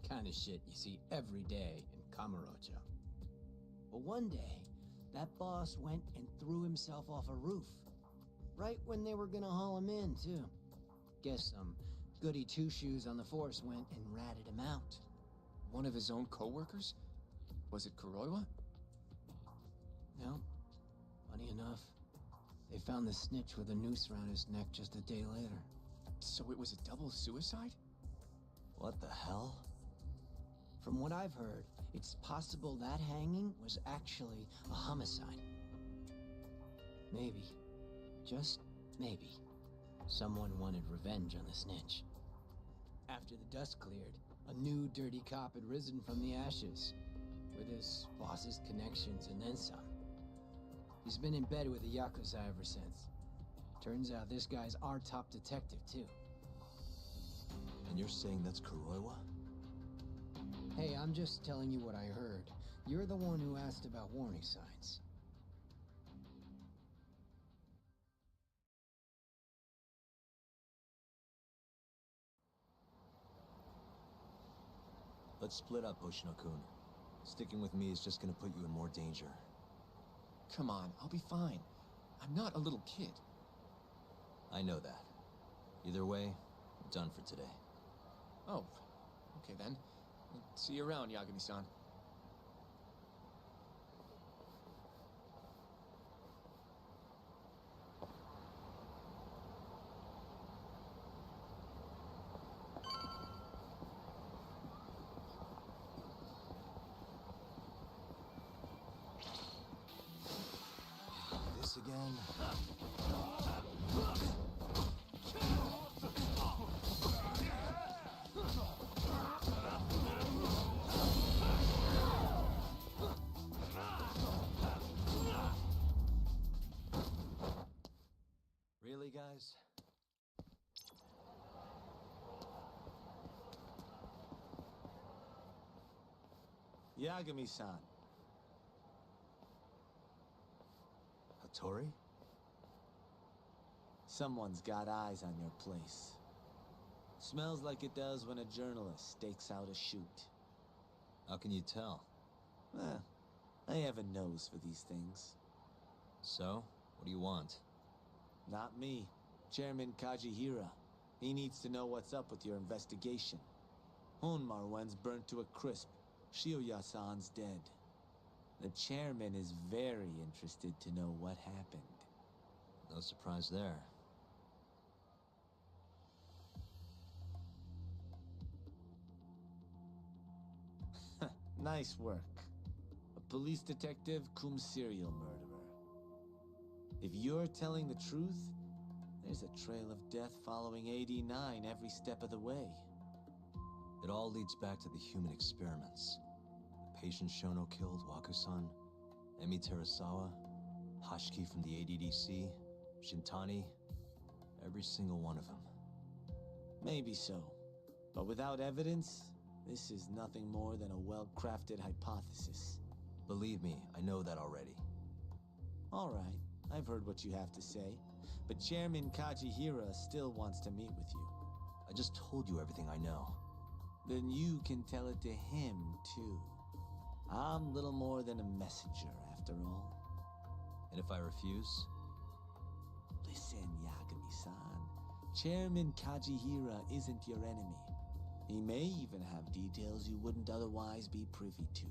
Kind of shit you see every day in Kamurocho. But one day, that boss went and threw himself off a roof. Right when they were gonna haul him in, too. Guess some goody two-shoes on the force went and ratted him out. One of his own co-workers? Was it Kuroiwa? No. Funny enough, they found the snitch with a noose around his neck just a day later. So it was a double suicide? What the hell? From what I've heard, it's possible that hanging was actually a homicide. Maybe, just maybe, someone wanted revenge on the snitch. After the dust cleared, a new dirty cop had risen from the ashes, with his boss's connections and then some. He's been in bed with the Yakuza ever since. Turns out this guy's our top detective, too. And you're saying that's Kuroiwa? Hey, I'm just telling you what I heard. You're the one who asked about warning signs. Let's split up, Hoshino-kun. Sticking with me is just gonna put you in more danger. Come on, I'll be fine. I'm not a little kid. I know that. Either way, I'm done for today. Oh, okay then. See you around, Yagami-san. This again? Really, guys? Yagami-san. Hattori? Someone's got eyes on your place. Smells like it does when a journalist stakes out a shoot. How can you tell? I have a nose for these things. So, What do you want? Not me. Chairman Kajihira. He needs to know what's up with your investigation. Honmarwen's burnt to a crisp. Shioya-san's dead. The chairman is very interested to know what happened. No surprise there. Nice work. A police detective cum serial murderer. If you're telling the truth, there's a trail of death following AD-9 every step of the way. It all leads back to the human experiments. The patient Shono killed, Waku-san, Emi Terasawa, Hashiki from the ADDC, Shintani, every single one of them. Maybe so. But without evidence, this is nothing more than a well-crafted hypothesis. Believe me, I know that already. All right, I've heard what you have to say. But Chairman Kajihira still wants to meet with you. I just told you everything I know. Then you can tell it to him, too. I'm little more than a messenger, after all. And if I refuse? Listen, Yagami-san. Chairman Kajihira isn't your enemy. He may even have details you wouldn't otherwise be privy to.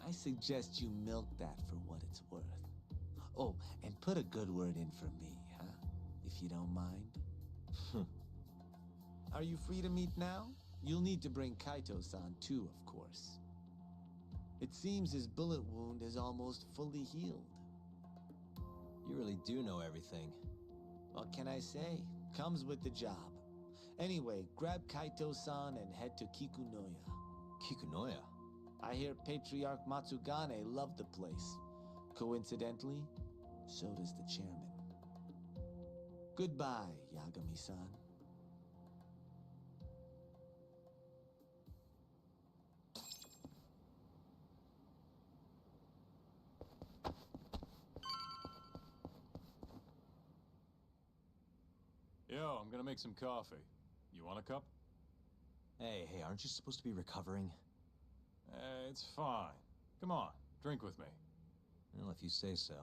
I suggest you milk that for what it's worth. Oh, and put a good word in for me, huh? If you don't mind. Are you free to meet now? You'll need to bring Kaito-san too, of course. It seems his bullet wound is almost fully healed. You really do know everything. What can I say? Comes with the job. Anyway, grab Kaito-san and head to Kikunoya. Kikunoya? I hear Patriarch Matsugane loved the place. Coincidentally, so does the chairman. Goodbye, Yagami-san. Yo, I'm gonna make some coffee. You want a cup? Hey, aren't you supposed to be recovering? It's fine. Come on, drink with me. Well, if you say so.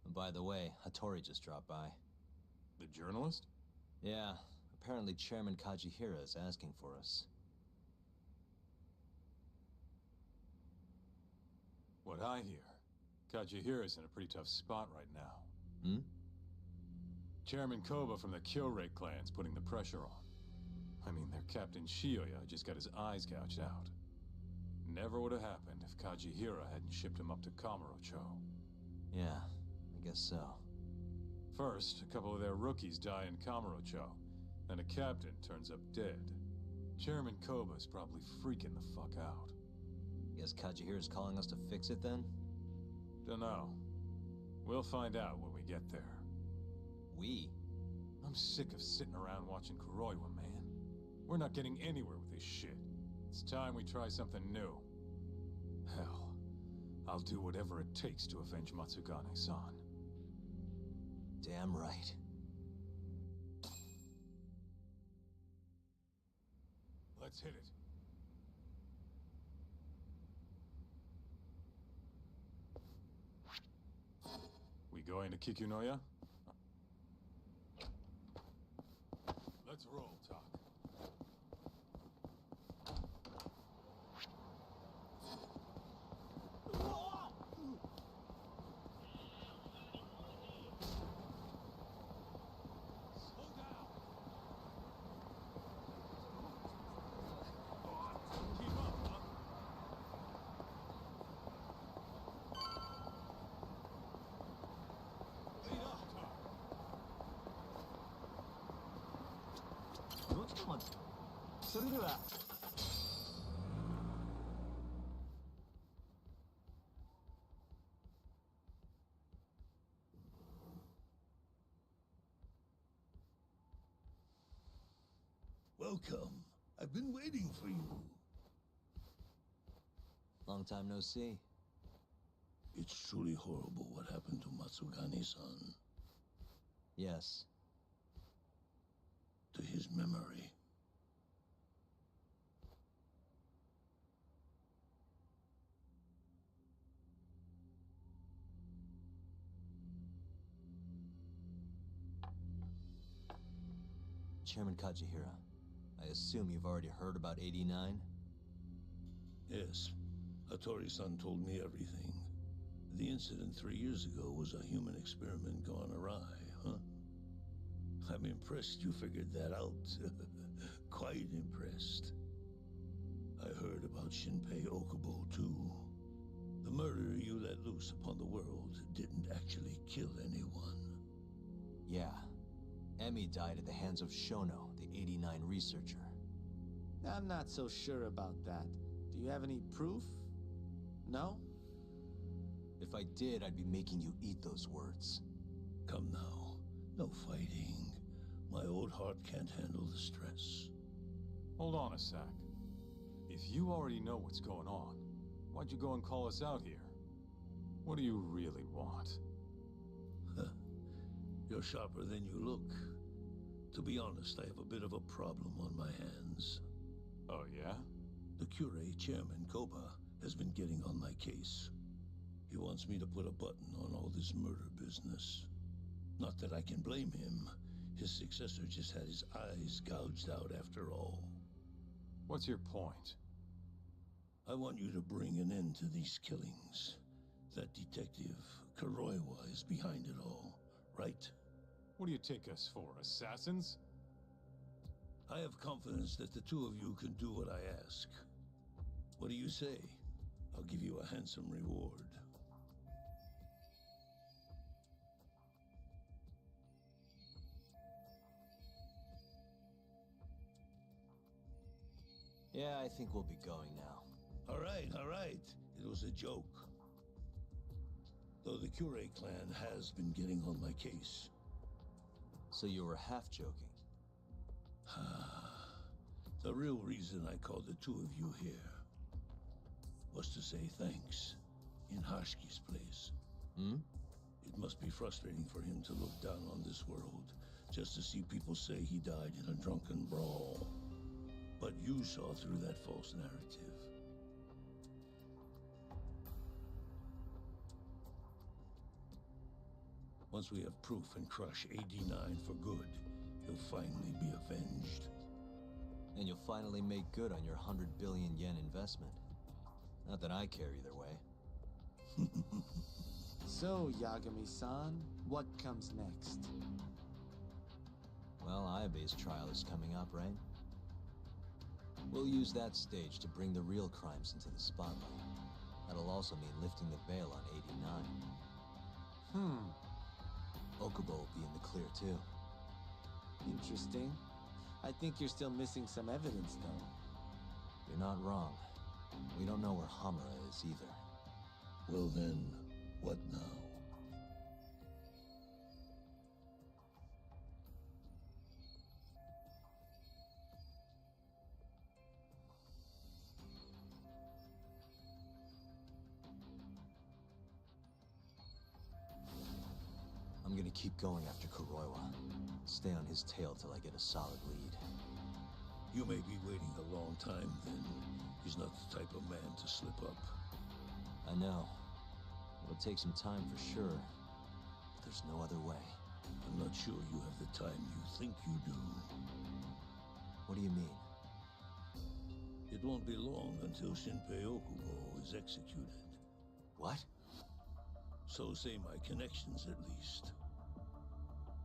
And by the way, Hattori just dropped by. The journalist? Yeah, apparently Chairman Kajihira is asking for us. What I hear, Kajihira's in a pretty tough spot right now. Hmm? Chairman Koba from the Kyorei clan's putting the pressure on. I mean, their Captain Shioya just got his eyes gouged out. Never would have happened if Kajihira hadn't shipped him up to Kamurocho. Yeah, I guess so. First, a couple of their rookies die in Kamurocho, then a captain turns up dead. Chairman Koba's probably freaking the fuck out. Guess Kajihira's calling us to fix it then? Dunno. We'll find out when we get there. We? I'm sick of sitting around watching Kuroiwa, man. We're not getting anywhere with this shit. It's time we try something new. Hell, I'll do whatever it takes to avenge Matsugane-san. Damn right. Let's hit it. We going to Kikunoya? Let's roll, Talk. Welcome. I've been waiting for you. Long time no see. It's truly horrible what happened to Matsugane-san. Yes. To his memory. Chairman Kajihira, I assume you've already heard about 89? Yes. Hattori-san told me everything. The incident 3 years ago was a human experiment gone awry, huh? I'm impressed you figured that out. Quite impressed. I heard about Shinpei Okubo, too. The murderer you let loose upon the world didn't actually kill anyone. Yeah. Emi died at the hands of Shono, the 89 researcher. I'm not so sure about that. Do you have any proof? No? If I did, I'd be making you eat those words. Come now. No fighting. My old heart can't handle the stress. Hold on a sec. If you already know what's going on, why'd you go and call us out here? What do you really want? You're sharper than you look. To be honest, I have a bit of a problem on my hands. Oh, yeah? The Cure chairman, Koba, has been getting on my case. He wants me to put a button on all this murder business. Not that I can blame him. His successor just had his eyes gouged out after all. What's your point? I want you to bring an end to these killings. That detective, Kuroiwa, is behind it all, right? What do you take us for, assassins? I have confidence that the two of you can do what I ask. What do you say? I'll give you a handsome reward. Yeah, I think we'll be going now. All right. It was a joke. Though the Cure clan has been getting on my case. So you were half joking? The real reason I called the two of you here was to say thanks in Hashki's place. It must be frustrating for him to look down on this world just to see people say he died in a drunken brawl. But you saw through that false narrative. Once we have proof and crush AD9 for good, he'll finally be avenged. And you'll finally make good on your 100 billion yen investment. Not that I care either way. So, Yagami-san, what comes next? Well, Ayabe's trial is coming up, right? We'll use that stage to bring the real crimes into the spotlight. That'll also mean lifting the veil on 89. Okubo will be in the clear, too. Interesting. I think you're still missing some evidence, though. You're not wrong. We don't know where Hamura is, either. Well then, what now? I'm gonna keep going after Kuroiwa. Stay on his tail till I get a solid lead. You may be waiting a long time, then. He's not the type of man to slip up. I know. It'll take some time for sure. But there's no other way. I'm not sure you have the time you think you do. What do you mean? It won't be long until Shinpei Okubo is executed. What? So say my connections, at least.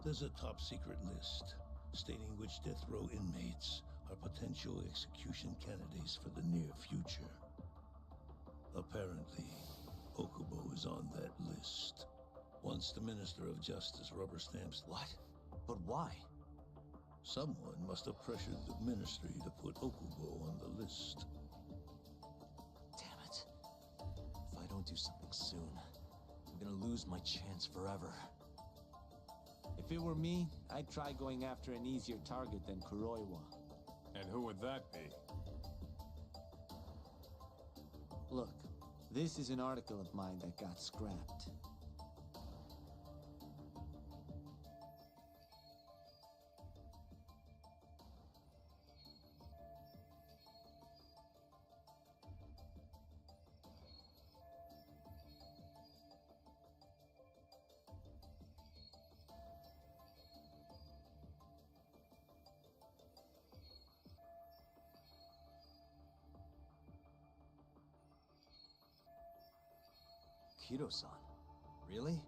There's a top-secret list stating which death row inmates are potential execution candidates for the near future. Apparently, Okubo is on that list. Once the Minister of Justice rubber stamps... What? But why? Someone must have pressured the Ministry to put Okubo on the list. Damn it. If I don't do something soon, I'm gonna lose my chance forever. If it were me, I'd try going after an easier target than Kuroiwa. And who would that be? Look, this is an article of mine that got scrapped. Kido-san? Really?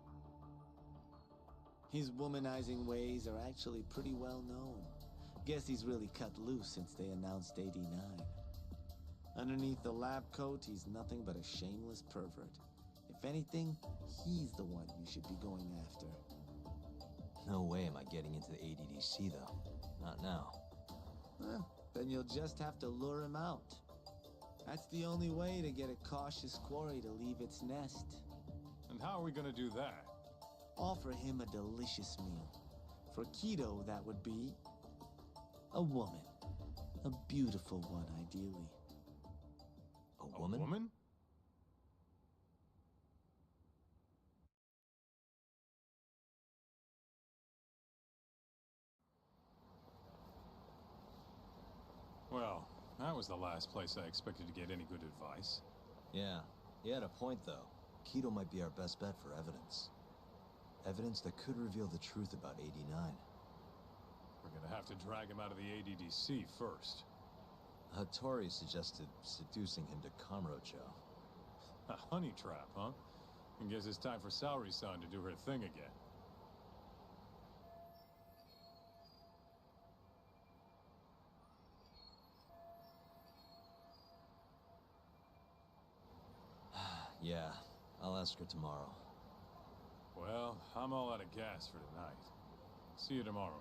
His womanizing ways are actually pretty well known. Guess he's really cut loose since they announced 89. Underneath the lab coat, he's nothing but a shameless pervert. If anything, he's the one you should be going after. No way am I getting into the ADDC, though. Not now. Then you'll just have to lure him out. That's the only way to get a cautious quarry to leave its nest. And how are we gonna do that? Offer him a delicious meal. For Kido, that would be a woman. A beautiful one, ideally. A woman? A woman? Well, that was the last place I expected to get any good advice. Yeah, he had a point, though. Kido might be our best bet for evidence. Evidence that could reveal the truth about 89. We're gonna have to drag him out of the ADDC first. Hattori suggested seducing him to Kamurocho. A honey trap, huh? I guess it's time for Saori-san to do her thing again. Yeah, I'll ask her tomorrow. Well, I'm all out of gas for tonight. See you tomorrow,